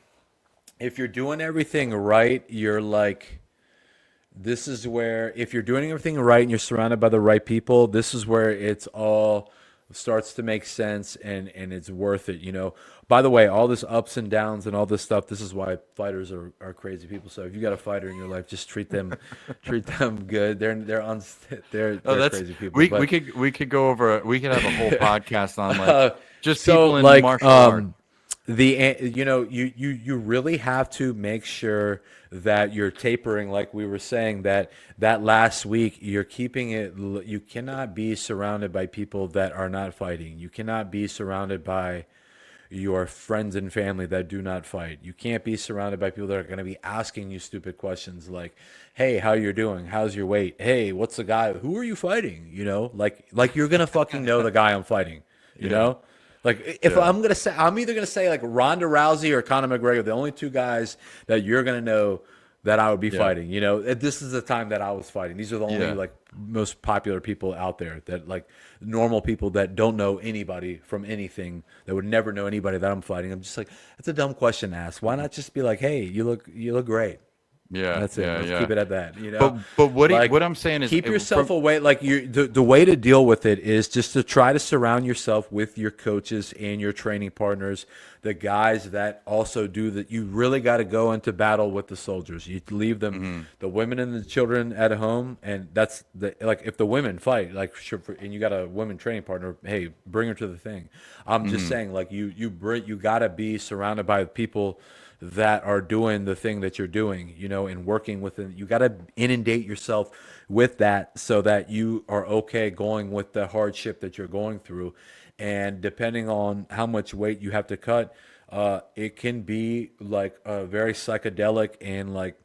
if you're doing everything right, you're like, this is where, if you're doing everything right and you're surrounded by the right people, this is where it's all starts to make sense, and it's worth it. By the way, all this ups and downs and all this stuff, this is why fighters are crazy people. So if you got a fighter in your life, just treat them good. They're Oh, that's crazy people. we But we could go over. We could have a whole podcast on like just so people in like martial art. you really have to make sure that you're tapering, like we were saying, that last week you're keeping it. You cannot be surrounded by people that are not fighting. You cannot be surrounded by your friends and family that do not fight. You can't be surrounded by people that are going to be asking you stupid questions like, "Hey, how you're doing? How's your weight? Hey, what's the guy? Who are you fighting?" Like you're gonna fucking know the guy I'm fighting. You Yeah. know, like if Yeah. I'm either gonna say like Ronda Rousey or Conor McGregor, the only two guys that you're gonna know that I would be Yeah. fighting. This is the time that I was fighting. These are the only Yeah. like most popular people out there, that like normal people that don't know anybody from anything, that would never know anybody that I'm fighting. I'm just like, that's a dumb question to ask. Why not just be like, hey, you look great. Yeah. That's it. Yeah. Let's Yeah. keep it at that. But Like, what I'm saying is keep yourself away. Like the way to deal with it is just to try to surround yourself with your coaches and your training partners, the guys that also do that. You really got to go into battle with the soldiers. You leave them, the women and the children at home, and that's like if the women fight, like sure, and you got a women training partner, hey, bring her to the thing. I'm just saying, like you got to be surrounded by people that are doing the thing that you're doing, and working with it. You got to inundate yourself with that so that you are okay going with the hardship that you're going through. And depending on how much weight you have to cut, it can be like a very psychedelic and like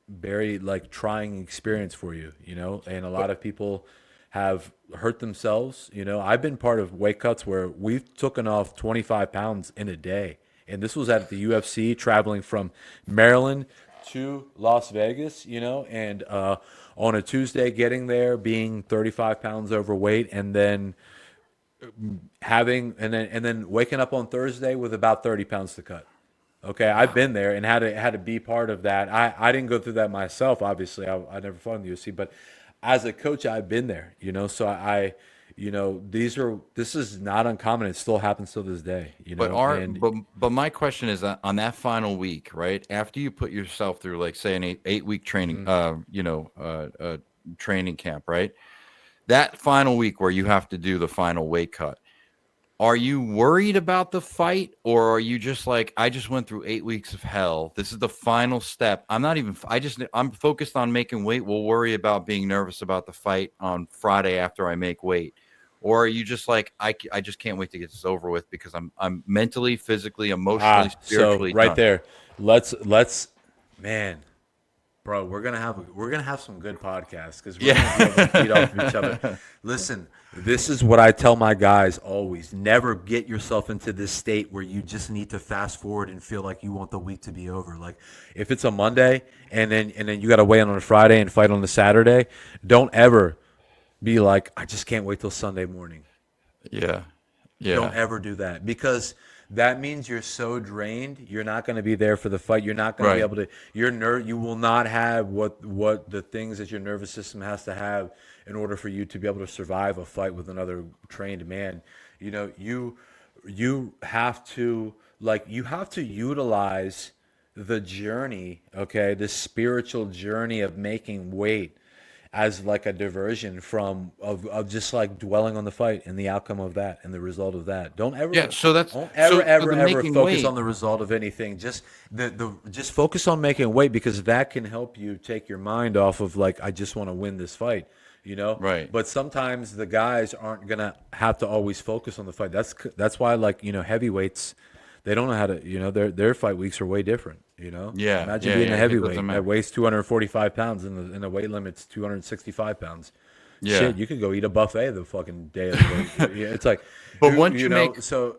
very like trying experience for you. And a lot of people have hurt themselves. I've been part of weight cuts where we've taken off 25 pounds in a day. And this was at the UFC, traveling from Maryland to Las Vegas, and on a Tuesday getting there, being 35 pounds overweight, and then and then waking up on Thursday with about 30 pounds to cut. Okay, I've been there and had to be part of that. I didn't go through that myself, obviously. I never fought in the UFC, but as a coach, I've been there. So this is not uncommon. It still happens to this day. And But my question is that on that final week, right after you put yourself through, like say an 8 week training, training camp, right? That final week where you have to do the final weight cut. Are you worried about the fight, or are you just like, I just went through 8 weeks of hell. This is the final step. I'm focused on making weight. We'll worry about being nervous about the fight on Friday after I make weight. Or are you just like, I just can't wait to get this over with because I'm mentally, physically, emotionally, So spiritually right done. there, let's, man, bro, we're gonna have some good podcasts because we're gonna be able to feed off of each other. Yeah. Listen, this is what I tell my guys always: never get yourself into this state where you just need to fast forward and feel like you want the week to be over. Like if it's a Monday and then you got to weigh in on a Friday and fight on the Saturday, don't ever be like, I just can't wait till Sunday morning. Yeah. Don't Yeah. ever do that because that means you're so drained. You're not going to be there for the fight. You're not going to be Right. able to. You will not have what the things that your nervous system has to have in order for you to be able to survive a fight with another trained man. You have to utilize the journey, okay, the spiritual journey of making weight as like a diversion of just like dwelling on the fight and the outcome of that and the result of that. Yeah. So that's Don't ever so ever the ever making focus on weight. the result of anything. Just focus on making weight because that can help you take your mind off of like I just want to win this fight, you know? Right. But sometimes the guys aren't going to have to always focus on the fight. That's why like, heavyweights, they don't know how to, their fight weeks are way different. Yeah. Imagine Yeah. being Yeah. a It doesn't heavyweight that matter. weighs 245 pounds and the weight limit's 265 pounds. Yeah. Shit, you could go eat a buffet the fucking day of the weight. Yeah, it's like, But once you make so,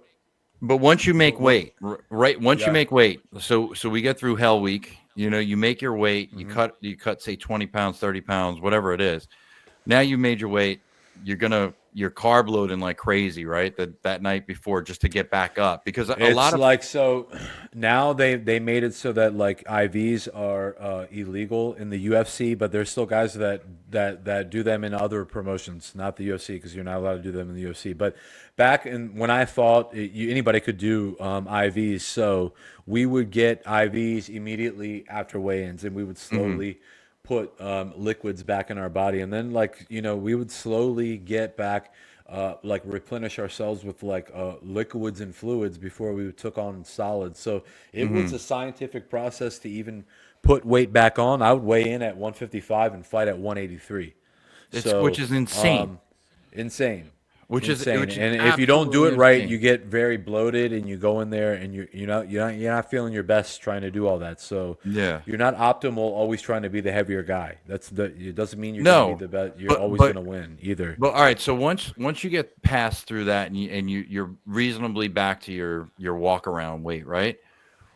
But once you make what, weight, right? Once you yeah. make weight, so we get through Hell Week. You make your weight. You Hmm. cut say 20 pounds, 30 pounds, whatever it is. Now you made your weight. You're carb loading like crazy, right? That night before just to get back up because a lot It's of like so now they made it so that like IVs are illegal in the UFC, but there's still guys that do them in other promotions, not the UFC, because you're not allowed to do them in the UFC. But back in when I fought, anybody could do IVs, so we would get IVs immediately after weigh-ins, and we would Mhm. slowly put liquids back in our body, and then like we would slowly get back like replenish ourselves with like liquids and fluids before we took on solids. So it was a Mhm. scientific process to even put weight back on. I would weigh in at 155 and fight at 183. It's which So is insane. insane. Insane. Which is And if you don't do absolutely it right, insane. you get very bloated and you go in there and you're not feeling your best trying to do all that. So Yeah. you're not optimal always trying to be the heavier guy. It doesn't mean you're going to be No. the best. You're But always going but to win either. But all right, so once you get past through that you're reasonably back to your walk around weight, right?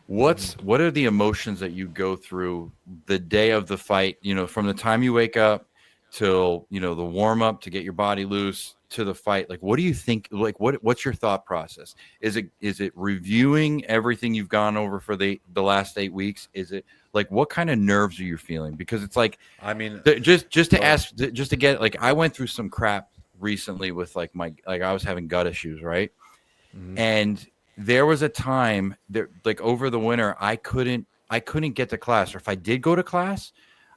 What are the emotions that you go through the day of the fight? From the time you wake up till the warm up to get your body loose to the fight. Like, what do you think? Like, what's your thought process? Is it reviewing everything you've gone over for the last 8 weeks? Is it like what kind of nerves are you feeling? Because it's like I mean, just to go. ask, just to get like I went through some crap recently with like I was having gut issues, right? Mhm. And there was a time that like over the winter I couldn't get to class, or if I did go to class,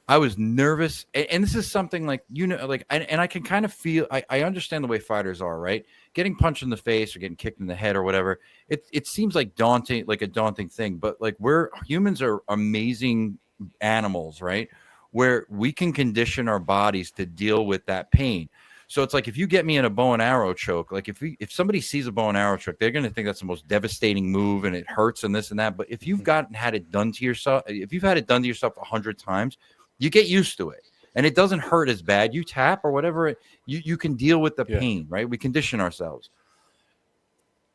I was nervous. And this is something like like and I can kind of feel I understand the way fighters are, right? Getting punched in the face or getting kicked in the head or whatever. It seems like a daunting thing, but like we're humans are amazing animals, right? Where we can condition our bodies to deal with that pain. So it's like if you get me in a bow and arrow choke, like if somebody sees a bow and arrow choke, they're going to think that's the most devastating move and it hurts and this and that. But if you've had it done to yourself, if you've had it done to yourself 100 times, you get used to it, and it doesn't hurt as bad. You tap or whatever, you can deal with the Yeah. pain, right? We condition ourselves.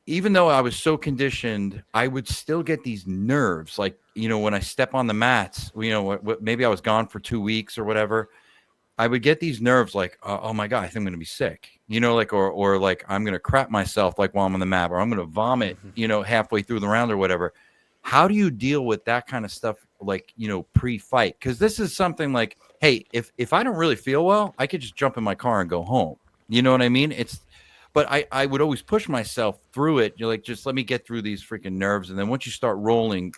Even though I was so conditioned, I would still get these nerves, like when I step on the mats. Maybe I was gone for 2 weeks or whatever. I would get these nerves like, oh my God, I think I'm going to be sick, like, or like I'm going to crap myself like while I'm on the mat, or I'm going to vomit, halfway through the round or whatever. How do you deal with that kind of stuff? Like, pre-fight? Cause this is something like, hey, if I don't really feel well, I could just jump in my car and go home. You know what I mean? But I would always push myself through it. You're like, just let me get through these freaking nerves. And then once you start rolling,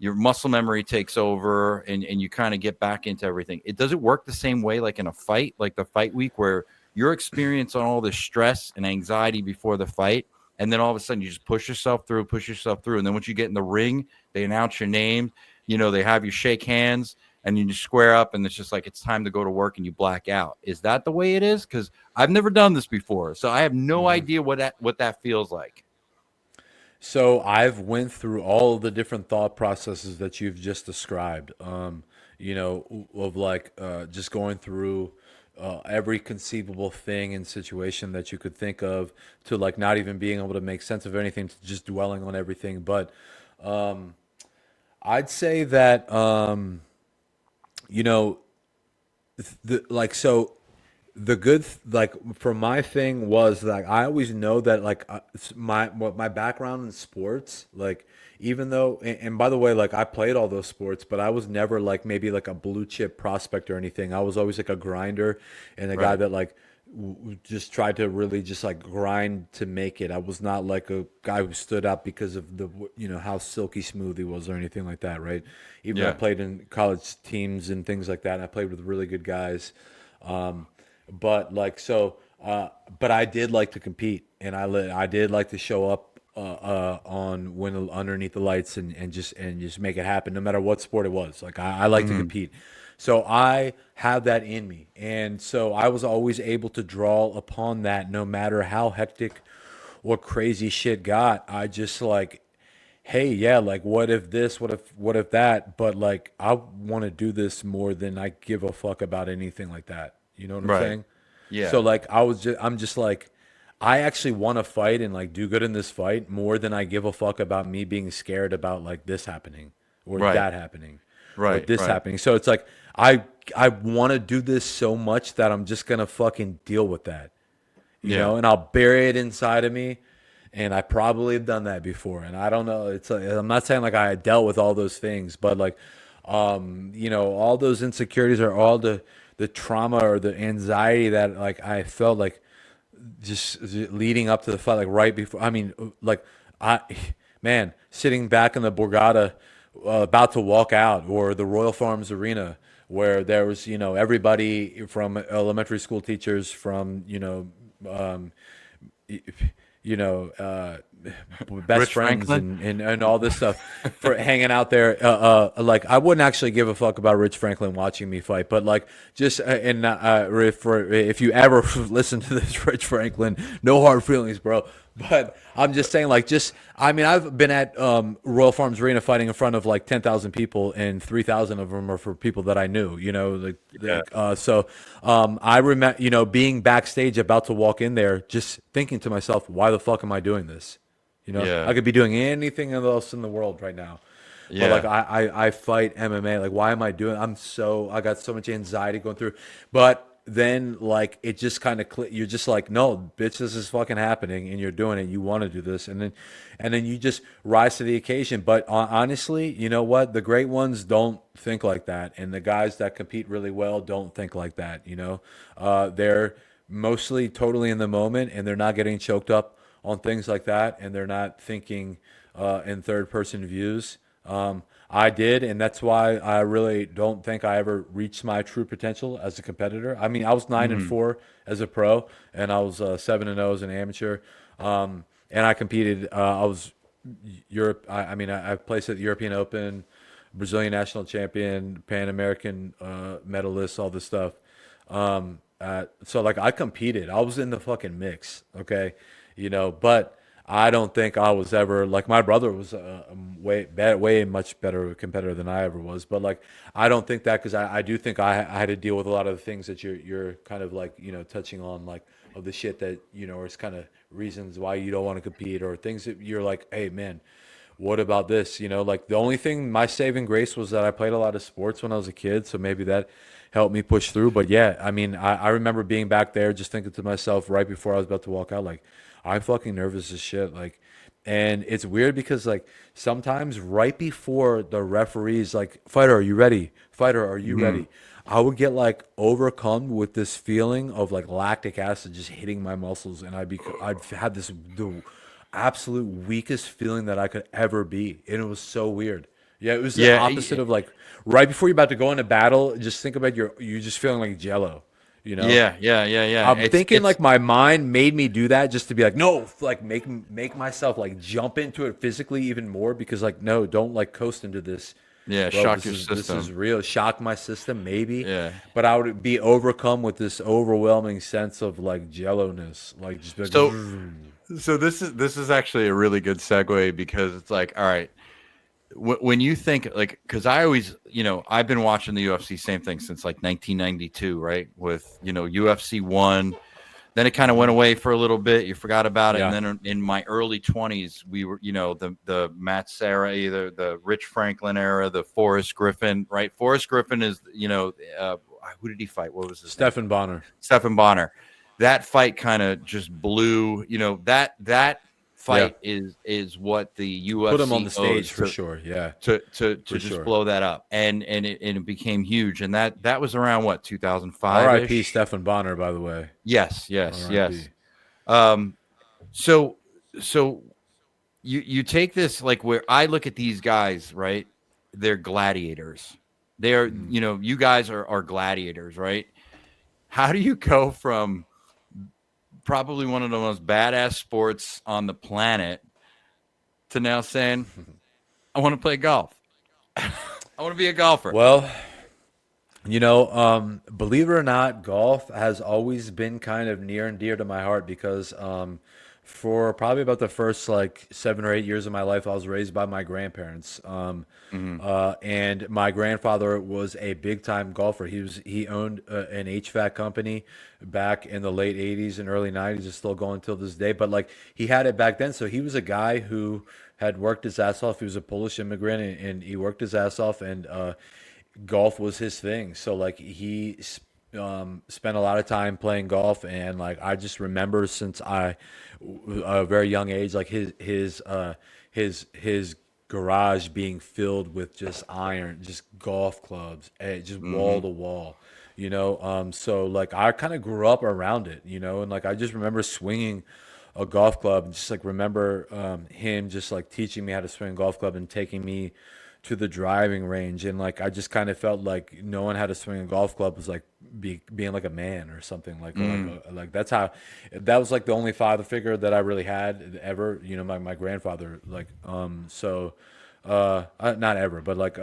your muscle memory takes over and you kind of get back into everything. Does it work the same way like in a fight, like the fight week where your experience on all this stress and anxiety before the fight, and then all of a sudden you just push yourself through, and then once you get in the ring, they announce your name, they have you shake hands, and you just square up, and it's just like it's time to go to work, and you black out. Is that the way it is? Because I've never done this before, so I have no Mhm. idea what that feels like. So I've went through all of the different thought processes that you've just described. Of like just going through every conceivable thing and situation that you could think of, to like not even being able to make sense of anything, to just dwelling on everything. But I'd say that you know the like so the like for my thing was like I always know that like my background in sports, like even though, and by the way, like I played all those sports, but I was never like maybe like a blue chip prospect or anything. I was always like a grinder and a guy Right. that like just tried to really just like grind to make it. I was not like a guy who stood out because of the how silky smooth he was or anything like that, right? Even though I Yeah. played in college teams and things like that, and I played with really good guys. Um, but like so, but I did like to compete, and I did like to show up on when underneath the lights and just make it happen, no matter what sport it was. Like I like to Mhm. compete, so I have that in me, and so I was always able to draw upon that, no matter how hectic or crazy shit got. I just like, hey, yeah, like what if this, what if that, but like I want to do this more than I give a fuck about anything like that. You know what I'm Right. saying? So Yeah. like I'm just like I actually want to fight and like do good in this fight more than I give a fuck about me being scared about like this happening or Right. that happening or Right. this Right. happening. So it's like I want to do this so much that I'm just gonna fucking deal with that, Yeah. and I'll bury it inside of me. And I probably have done that before. And I don't know. It's like, I'm not saying like I dealt with all those things, but like, all those insecurities are all the trauma or the anxiety that like I felt like just leading up to the fight, like right before. I mean, like I, man, sitting back in the Borgata, about to walk out, or the Royal Farms Arena, where there was everybody from elementary school teachers, from um, you know, best Rich friends Franklin. and all this stuff for hanging out there. Like I wouldn't actually give a fuck about Rich Franklin watching me fight, but like just if you ever listen to this, Rich Franklin, no hard feelings, bro. But I'm just saying, like, just I mean, I've been at Royal Farms Arena fighting in front of like 10,000 people, and 3,000 of them are for people that I knew. Yeah. I remember, being backstage about to walk in there, just thinking to myself, why the fuck am I doing this? I Yeah. could be doing anything else in the world right now. But like Yeah. I fight MMA. Like why am I doing? I got so much anxiety going through. But then like it just kind of you're just like, no, bitch, this is fucking happening, and you're doing it. You want to do this, and then you just rise to the occasion. But honestly, you know what? The great ones don't think like that, and the guys that compete really well don't think like that. They're mostly totally in the moment, and they're not getting choked up on things like that, and they're not thinking in third person views. I did, and that's why I really don't think I ever reached my true potential as a competitor. I mean, I was 9-4 as a pro, and I was 7-0 as an amateur. And I competed. I was Europe. I mean, I placed at the European Open, Brazilian national champion, Pan American medalist, all this stuff. So like I competed. I was in the fucking mix. Okay, but I don't think I was ever like my brother was way much better competitor than I ever was. But like I don't think that because I do think I had to deal with a lot of the things that you're kind of like touching on, like of the shit that is kind of reasons why you don't want to compete, or things that you're like, hey man, what about this? Like the only thing, my saving grace was that I played a lot of sports when I was a kid, so maybe that helped me push through. But yeah, I mean, I remember being back there just thinking to myself right before I was about to walk out, like, I'm fucking nervous as shit. Like, and it's weird because like sometimes right before the referees like, fighter, are you ready? Fighter, are you Mhm. ready? I would get like overcome with this feeling of like lactic acid just hitting my muscles, and I'd had the absolute weakest feeling that I could ever be, and it was so weird. Yeah, it was the Yeah. opposite of like right before you're about to go into battle. Just think about you just feeling like jello. you know. Yeah. I'm thinking like my mind made me do that just to be like, no, like make myself like jump into it physically even more because like no, don't like coast into this, yeah, bro. shock This your is system. real. Shock my system maybe, Yeah. but I would be overcome with this overwhelming sense of like jello-ness, like just be like, So so this is actually a really good segue because it's like, all right, when you think like, because I always, I've been watching the UFC same thing since like 1992, right? With UFC one, then it kind of went away for a little bit. You forgot about it, and yeah, then in my early 20s, we were, the Matt Serra, either the Rich Franklin era, the Forrest Griffin, right? Forrest Griffin is, who did he fight? What was his name? Stephen Bonner. Stephen Bonner. That fight kind of just blew. That Yeah, fight is what the put him on the UFC stage owes for sure. Yeah, to for just sure. blow that up, and it became huge. And that was around what, 2005 R.I.P. ish. Stephen Bonner, by the way. Yes, yes, R.I.P. yes. Um, so so you take this, like, where I look at these guys, right? They're gladiators. They're, Mm. you guys are gladiators, right? How do you go from probably one of the most badass sports on the planet to now saying, I want to play golf? I want to be a golfer. Well, believe it or not, golf has always been kind of near and dear to my heart because for probably about the first like 7 or 8 years of my life, I was raised by my grandparents. Mm-hmm. And my grandfather was a big time golfer. He owned an HVAC company back in the late '80s and early '90s. It's still going till this day, but like he had it back then. So he was a guy who had worked his ass off. He was a Polish immigrant, and he worked his ass off, and golf was his thing. So like spent a lot of time playing golf, and like I just remember since a very young age, like his garage being filled with just iron, just golf clubs, just Mm-hmm. wall to wall. So like I kind of grew up around it, and like I just remember swinging a golf club and just like remember him just like teaching me how to swing a golf club and taking me to the driving range, and like I just kind of felt like knowing how to swing a golf club was like being like a man or something like, or Mm. like that's how that was like the only father figure that I really had ever, my grandfather, like not ever, but like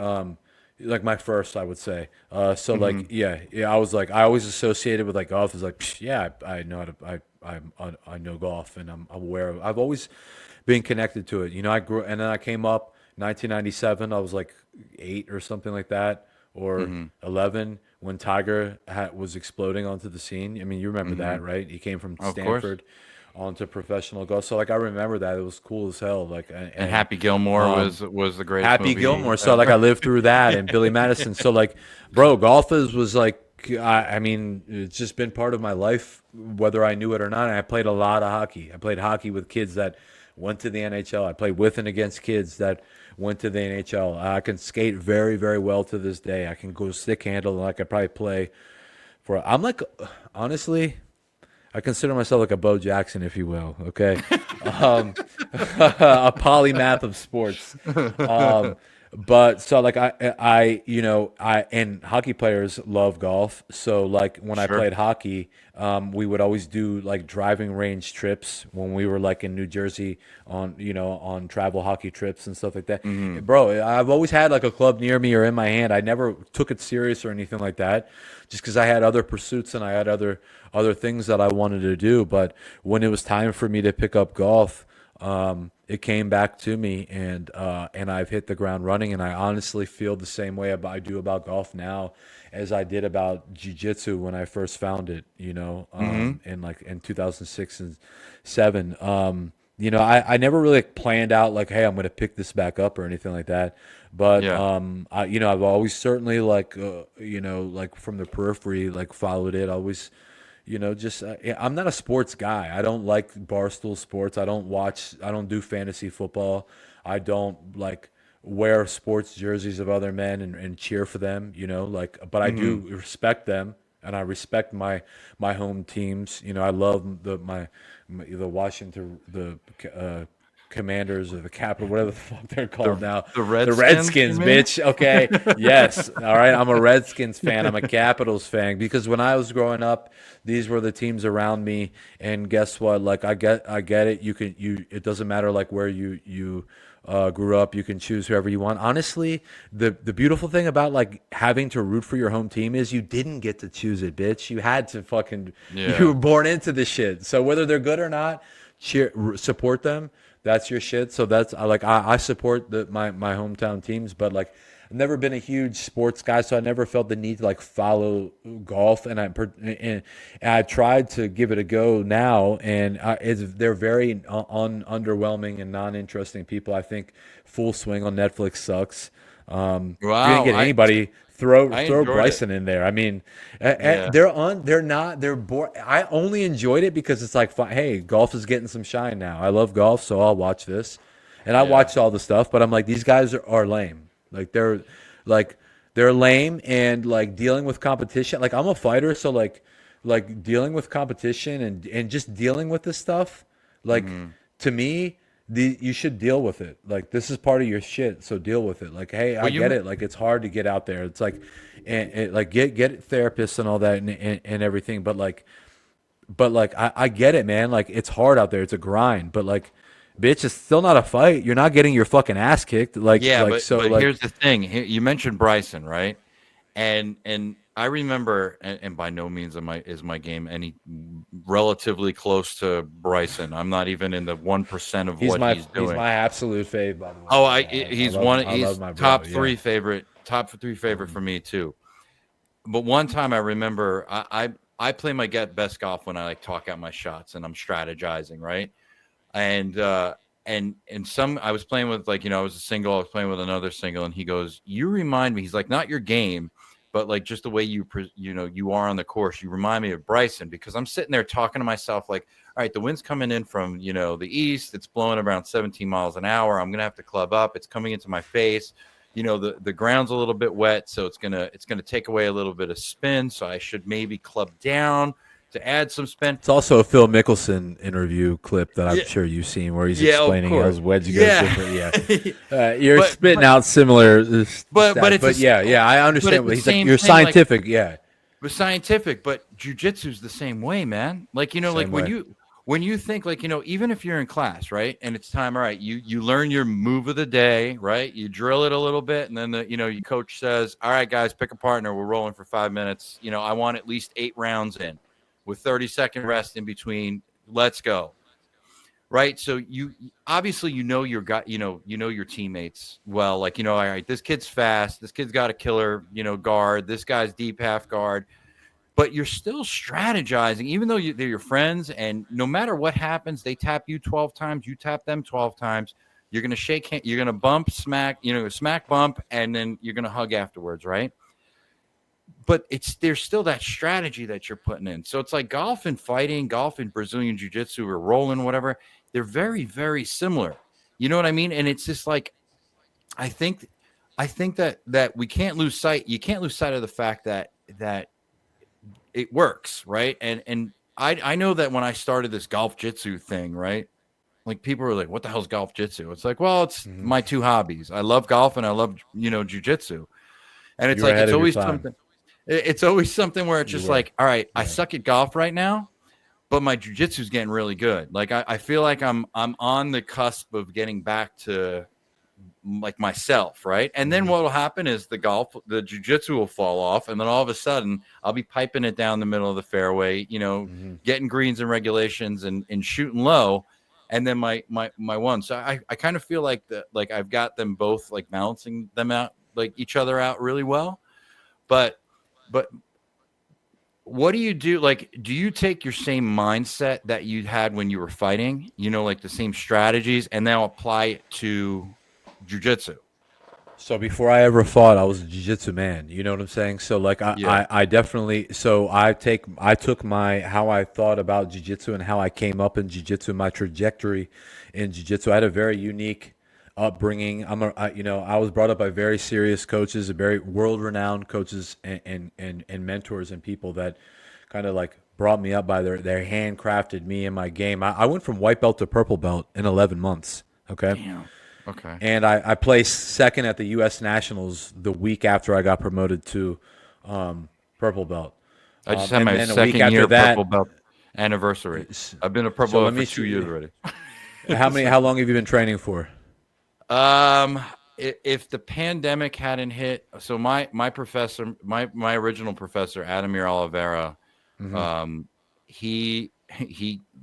my first, I would say. So Mm-hmm. like yeah, I was like I always associated with like golf as like psh, yeah, I know how to I know golf, and I'm aware of. I've always been connected to it. I grew, and then I came up 1997. I was like 8 or something like that, or Mm-hmm. 11 when Tiger was exploding onto the scene. I mean, you remember Mm-hmm. that, right? He came from Of course. Stanford onto professional golf. So like I remember that. It was cool as hell. Like And and Happy Gilmore was the greatest Happy movie Gilmore. So like I ever. lived through that, and Billy Madison. So like, bro, golf was like I mean, it's just been part of my life, whether I knew it or not. And I played a lot of hockey. I played hockey with kids that went to the NHL. I played with and against kids that went to the NHL. I can skate very, very well to this day. I can go stick handle, and I could probably play for. I'm like, honestly, I consider myself like a Bo Jackson, if you will. Okay, a polymath of sports. Um, but so like I and hockey players love golf. So like when I Sure. played hockey, we would always do like driving range trips when we were like in New Jersey on travel hockey trips and stuff like that. Mm-hmm. Bro, I've always had like a club near me or in my hand. I never took it serious or anything like that, just because I had other pursuits and I had other things that I wanted to do. But when it was time for me to pick up golf, it came back to me, and I've hit the ground running. And I honestly feel the same way I do about golf now as I did about jiu-jitsu when I first found it. Mm-hmm. In like in 2006 and seven. I never really planned out like, hey, I'm going to pick this back up or anything like that. But Yeah. I've always certainly like like from the periphery like followed it. I always just yeah, I'm not a sports guy. I don't like barstool sports. I don't do fantasy football. I don't like wear sports jerseys of other men and cheer for them, like, but I Mm-hmm. do respect them, and I respect my home teams. I love the Washington, Commanders or the Capital, whatever the fuck they're called The now. the The Redskins, you Redskins, mean? bitch. Okay. Yes. All right. I'm a Redskins fan. I'm a Capitals fan because when I was growing up, these were the teams around me. And guess what? Like I get it. It doesn't matter like where you grew up. You can choose whoever you want. Honestly, the beautiful thing about like having to root for your home team is you didn't get to choose it, bitch. You had to fucking you Yeah. were born into this shit. So whether they're good or not, support them. That's your shit. So I support my hometown teams, but like I've never been a huge sports guy, so I never felt the need to like follow golf. And I tried to give it a go now, and they're very underwhelming and non-interesting people. I think Full Swing on Netflix sucks. If you're gonna Wow. get I anybody, I throw enjoyed it. Bryson in there. I mean, Yeah. they're not they're bored. I only enjoyed it because it's like, hey, golf is getting some shine now. I love golf, so I'll watch this, and I Yeah. watched all the stuff. But I'm like, these guys are lame. Like they're lame and like dealing with competition. Like I'm a fighter, so like dealing with competition and just dealing with this stuff. Like Mhm. to me, you should deal with it. Like this is part of your shit, so deal with it. Like hey, I Well, get it. Like it's hard to get out there. It's like and like get therapists and all that and everything. But like I get it, man. Like it's hard out there. It's a grind. But like, bitch, it's still not a fight. You're not getting your fucking ass kicked. Like yeah, like but so but like here's the thing. You mentioned Bryson, right? And I remember, and by no means is my game any relatively close to Bryson. I'm not even in the 1% of what he's he's doing. my absolute fave, by the way. Oh, I love he's my bro. Yeah. top three favorite for me too. But one time I remember I play my best golf when I like talk out my shots and I'm strategizing, right? And some I was playing with like, I was a single, I was playing with another single, and he goes, "You remind me." He's like, "Not your game, but like just the way you are on the course. You remind me of Bryson." Because I'm sitting there talking to myself like, "All right, the wind's coming in from the east. It's blowing around 17 miles an hour. I'm gonna have to club up. It's coming into my face. The ground's a little bit wet, so it's gonna take away a little bit of spin. So I should maybe club down to add some spin." It's also a Phil Mickelson interview clip that I'm Yeah, sure you've seen where he's yeah, of explaining how course. his wedge goes Yeah. different. Yeah, you're but spitting but out similar but stats, it's a but yeah, I but understand. it's What the he's like, same you're thing. Like, scientific. Yeah, but scientific, but jujitsu's the same way, man. Like, like same way. when you think like, even if you're in class, right? And it's time, all right, you learn your move of the day, right? You drill it a little bit, and then your coach says, "All right, guys, pick a partner. We're rolling for 5 minutes. I want at least 8 rounds in with 30-second rest in between. Let's go." Right. So you obviously your guy, your teammates well, like, all right, this kid's fast, this kid's got a killer, guard, this guy's deep half guard, but you're still strategizing, even though they're your friends. And no matter what happens, they tap you 12 times, you tap them 12 times. You're going to shake hand, you're going to bump, smack, smack, bump, and then you're going to hug afterwards. Right. But there's still that strategy that you're putting in. So it's like golf and fighting, golf and Brazilian jiu-jitsu or rolling, whatever. They're very, very similar. You know what I mean? And it's just like, I think, that we can't lose sight. You can't lose sight of the fact that it works, right? And I know that when I started this golf jitsu thing, right? Like people were like, "What the hell's golf jitsu?" It's like, well, it's Mhm. my two hobbies. I love golf and I love jujitsu. And it's You were like ahead of your time. it's always something where it's You just were. like, all right, I Yeah. suck at golf right now, but my jujitsu is getting really good. Like I feel like I'm on the cusp of getting back to like myself, right? And then Hmm. what will happen is the jujitsu will fall off, and then all of a sudden I'll be piping it down the middle of the fairway, Hmm. getting greens and regulations and shooting low, and then my one. So I kind of feel like like I've got them both like balancing them out, like each other out really well, but but what do you do? Like, do you take your same mindset that you had when you were fighting, like the same strategies, and now apply it to jujitsu? So before I ever fought, I was a jiu-jitsu man. You know what I'm saying? So like Yeah. I definitely I took my how I thought about jiu-jitsu and how I came up in jiu-jitsu, my trajectory in jiu-jitsu. I had a very unique upbringing. I was brought up by very serious coaches, very world-renowned coaches and mentors and people that kind of like brought me up by their handcrafted me and my game. I went from white belt to purple belt in 11 months. Okay. Damn. Okay. And I placed second at the U.S. Nationals the week after I got promoted to purple belt. I just had And my then a week second after year purple that, belt anniversary. I've been a purple so belt let for me 2 years see, already. how long have you been training for? Um, if the pandemic hadn't hit, so my professor, my original professor, Adamir Oliveira, Hmm. um, he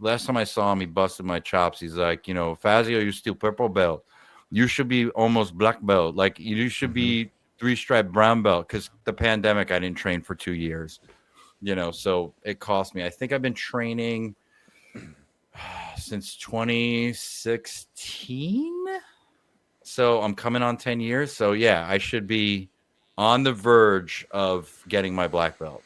last time I saw him, he busted my chops. He's like, Fazio, you're still purple belt. You should be almost black belt. Like you should Hmm. be three-stripe brown belt. Because the pandemic, I didn't train for 2 years. So it cost me. I think I've been training since 2016. So I'm coming on 10 years. So yeah, I should be on the verge of getting my black belt,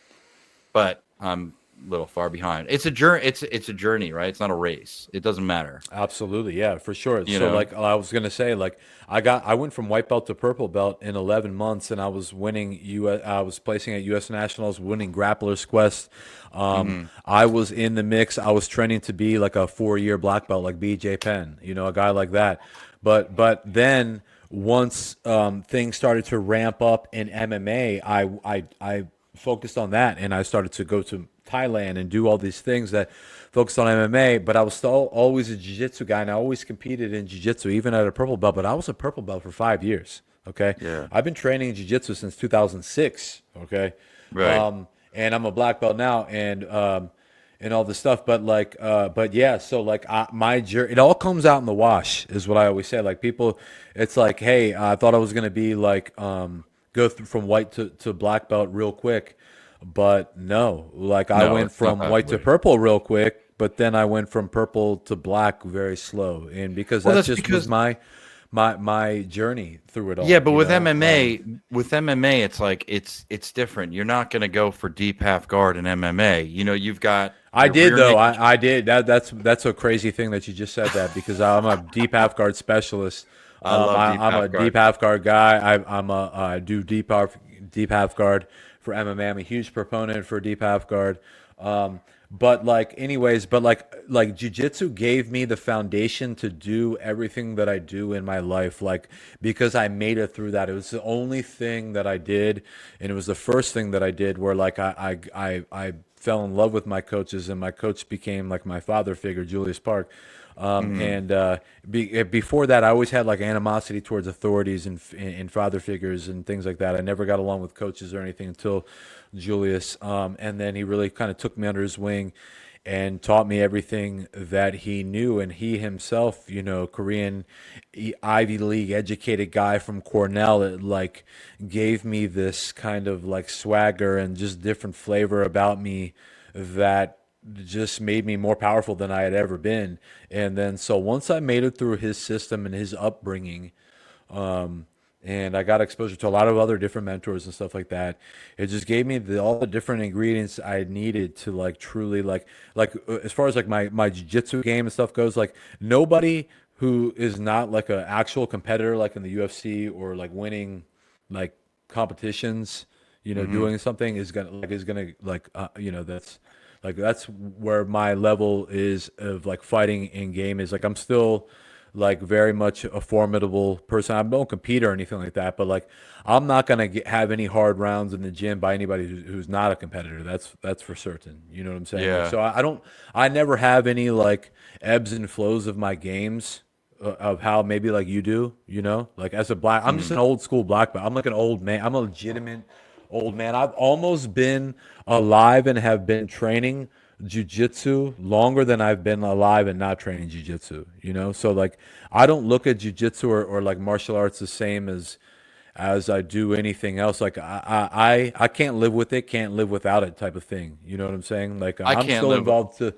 but I'm a little far behind. It's a journey. It's a journey, right? It's not a race. It doesn't matter, Absolutely, yeah, for sure. you So know. like I was gonna say, like I went from white belt to purple belt in 11 months, and I was winning I was placing at U.S. Nationals, winning Grappler's Quest. Hmm. I was in the mix. I was training to be like a 4-year black belt, like B.J. Penn, a guy like that. But then once things started to ramp up in MMA, I focused on that, and I started to go to Thailand and do all these things that focused on MMA. But I was still always a jiu-jitsu guy, and I always competed in jiu-jitsu, even at a purple belt. But I was a purple belt for 5 years. Okay, Yeah. I've been training jiu-jitsu since 2006. Okay, Right. and I'm a black belt now, and all this stuff. But yeah, so like my journey, it all comes out in the wash, is what I always say. Like people, it's like, hey, I thought I was gonna be like go through from white to black belt real quick, but no, like I No, went it's not from that white to way. purple real quick, but then I went from purple to black very slow, and because Well, that that's just was because my journey through it yeah, all, but with MMA, it's like it's different. You're not going to go for deep half guard in MMA. You've got I your did rear though. naked. I did. That's a crazy thing that you just said that, because I'm a deep half guard specialist. I love deep I'm a half deep guard. half guard guy. I do deep half guard for MMA. I'm a huge proponent for deep half guard. But like anyways, but like jujitsu gave me the foundation to do everything that I do in my life. Like because I made it through that. It was the only thing that I did, and it was the first thing that I did where like I fell in love with my coaches, and my coach became like my father figure, Julius Park. Hmm. And before that, I always had like animosity towards authorities and father figures and things like that. I never got along with coaches or anything until Julius. And then he really kind of took me under his wing and taught me everything that he knew. And he himself, Korean Ivy League educated guy from Cornell, it like gave me this kind of like swagger and just different flavor about me that just made me more powerful than I had ever been. And then so once I made it through his system and his upbringing, and I got exposure to a lot of other different mentors and stuff like that. It just gave me all the different ingredients I needed to like truly as far as like my jiu-jitsu game and stuff goes, like nobody who is not like an actual competitor like in the UFC or like winning like competitions, Hmm. doing something is gonna that's where my level is of like fighting in game is like I'm still like very much a formidable person. I don't compete or anything like that, but like I'm not gonna have any hard rounds in the gym by anybody who's not a competitor. That's for certain. You know what I'm saying? Like Yeah. so, I don't. I never have any like ebbs and flows of my games of how maybe like you do. Like as a black, I'm just Mm. an old school black belt. I'm like an old man. I'm a legitimate old man. I've almost been alive and have been training jujitsu longer than I've been alive and not training jujitsu. So like I don't look at jujitsu or like martial arts the same as I do anything else. Like I can't live with it, can't live without it type of thing. You know what I'm saying? Like I I'm can't still live. involved to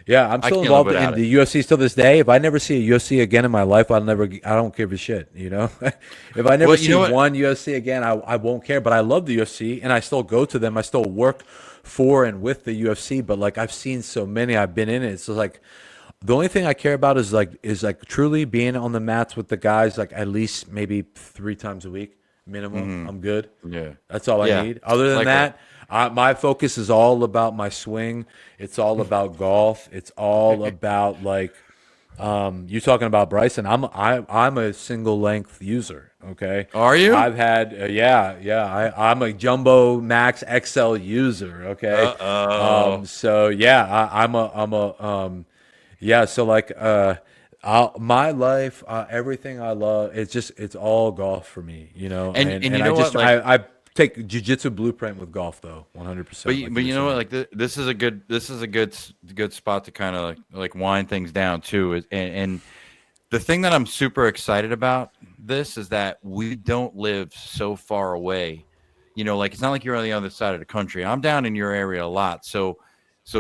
yeah, I'm I still can't live involved in without it. the UFC till this day. If I never see a UFC again in my life, I don't give a shit. If I never Well, you see know what? one UFC again, I won't care. But I love the UFC, and I still go to them. I still work for and with the UFC. But like I've seen so many, I've been in it. So like the only thing I care about is like truly being on the mats with the guys, like at least maybe 3 times a week minimum. Hmm. I'm good. Yeah. That's all I Yeah. need. Other than Likewise. that, my focus is all about my swing. It's all about golf. It's all about like You talking about Bryson? I'm a single length user. Okay, Are you? I've had yeah. I'm a Jumbo Max XL user. Okay, Uh-oh. so yeah, I'm a yeah. So like my life, everything I love, it's all golf for me. You know, And and you I know what? just Like, I take jujitsu blueprint with golf though, 100%. Like but you were you know what? saying. Like this is a good spot to kind of like wind things down too. And the thing that I'm super excited about this is that we don't live so far away. You know, like it's not like you're on the other side of the country. I'm down in your area a lot. So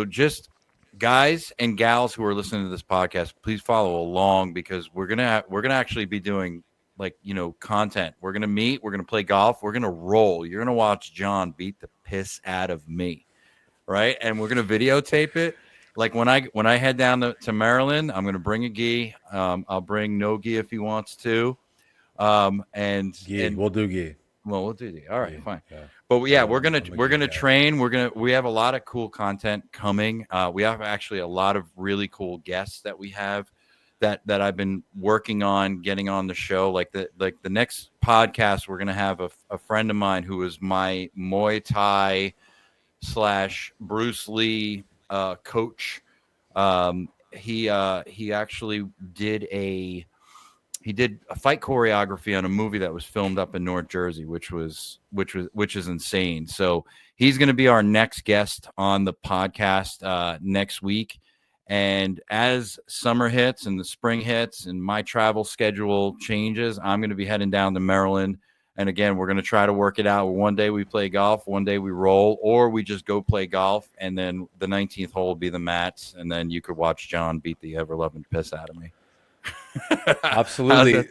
just guys and gals who are listening to this podcast, please follow along because we're gonna actually be doing like content. We're gonna meet. We're gonna play golf. We're gonna roll. You're gonna watch John beat the piss out of me, right? And we're gonna videotape it. Like when I head down to Maryland, I'm gonna bring a gi. I'll bring no gi if he wants to. Gi, And we'll do gi. well, we'll do the all right, Gi, fine. yeah. But yeah, I'm a we're gi gonna guy. train. We have a lot of cool content coming. We have actually a lot of really cool guests that we have that I've been working on getting on the show. Like the next podcast, we're gonna have a friend of mine who is my Muay Thai slash Bruce Lee coach. He actually did a fight choreography on a movie that was filmed up in North Jersey, which is insane. So he's going to be our next guest on the podcast next week. And as summer hits and the spring hits and my travel schedule changes, I'm going to be heading down to Maryland. And again, we're going to try to work it out. One day we play golf, one day we roll, or we just go play golf. And then the 19th hole will be the mats. And then you could watch John beat the ever loving piss out of me. How's that? Absolutely.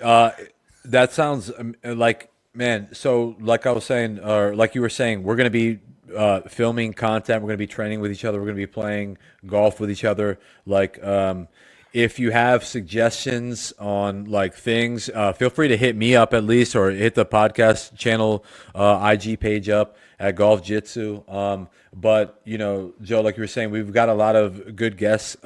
That sounds like, man. So, like I was saying, or like you were saying, we're going to be filming content. We're going to be training with each other. We're going to be playing golf with each other. Like, if you have suggestions on like things, feel free to hit me up at least, or hit the podcast channel IG page up at GolfJitsu. But Joe, like you were saying, we've got a lot of good guests.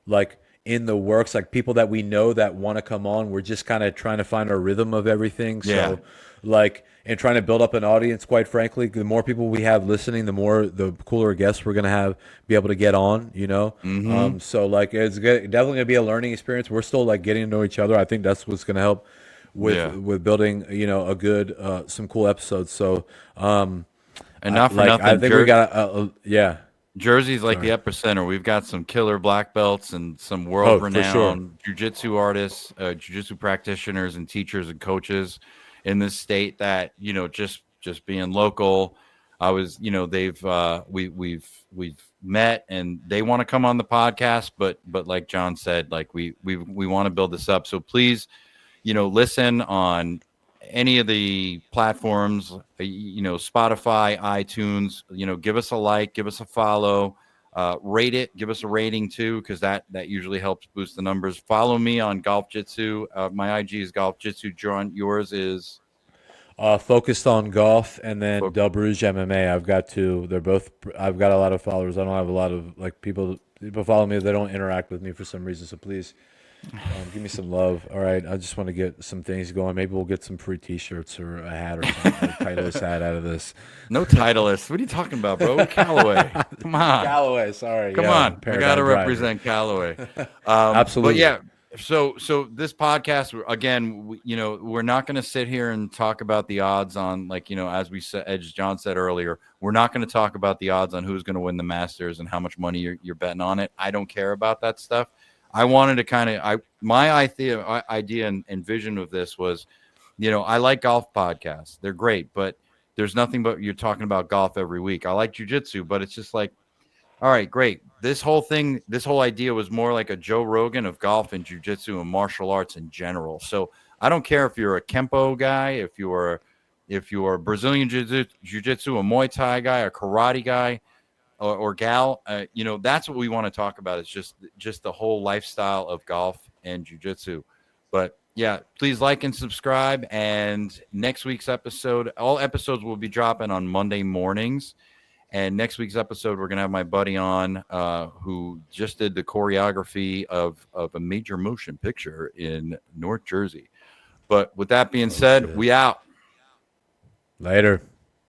Like in the works, like people that we know that want to come on. We're just kind of trying to find our rhythm of everything. Yeah. So, like, and trying to build up an audience. Quite frankly, the more people we have listening, the cooler guests we're gonna be able to get on. Mm-hmm. So like, definitely gonna be a learning experience. We're still like getting to know each other. I think that's what's gonna help with Yeah. building a good some cool episodes. So And not for I nothing, think we got yeah. Jersey's like the Sorry. epicenter. We've got some killer black belts and some Oh, for sure. world-renowned jujitsu artists, jujitsu practitioners, and teachers and coaches in this state. That just being local, I was, they've we've met and they want to come on the podcast, but like John said, like we want to build this up. So please, listen on any of the platforms, Spotify, iTunes, give us a like, give us a follow, rate it, give us a rating too, because that usually helps boost the numbers. Follow me on Golf Jitsu. My IG is Golf Jitsu. John, yours is Focused on golf, and then Fo- Delbrugge MMA. I've got two. They're both. I've got a lot of followers. I don't have a lot of like people. People follow me. They don't interact with me for some reason. So please, give me some love. All right. I just want to get some things going. Maybe we'll get some free T-shirts or a hat or something. A Titleist hat out of this. no Titleist. What are you talking about, bro? Callaway. Come on. Callaway. Sorry. Come Yeah. on, we got to Paradigm driver. represent Callaway. But Absolutely. yeah, so this podcast again, we're not going to sit here and talk about the odds on as we said, as John said earlier, we're not going to talk about the odds on who's going to win the Masters and how much money you're betting on it. I don't care about that stuff. I wanted to my idea and vision of this was, I like golf podcasts. They're great, but there's nothing but you're talking about golf every week. I like jujitsu, but it's just like, all right, great. This whole idea was more like a Joe Rogan of golf and jujitsu and martial arts in general. So I don't care if you're a Kempo guy, if you're a Brazilian jiu-jitsu, a Muay Thai guy, a karate guy, or gal. That's what we want to talk about. It's just the whole lifestyle of golf and jujitsu. But yeah, please like and subscribe. And next week's episode, all episodes will be dropping on Monday mornings. And next week's episode, we're going to have my buddy on who just did the choreography of a major motion picture in North Jersey. But with that being said, shit. we out. Later.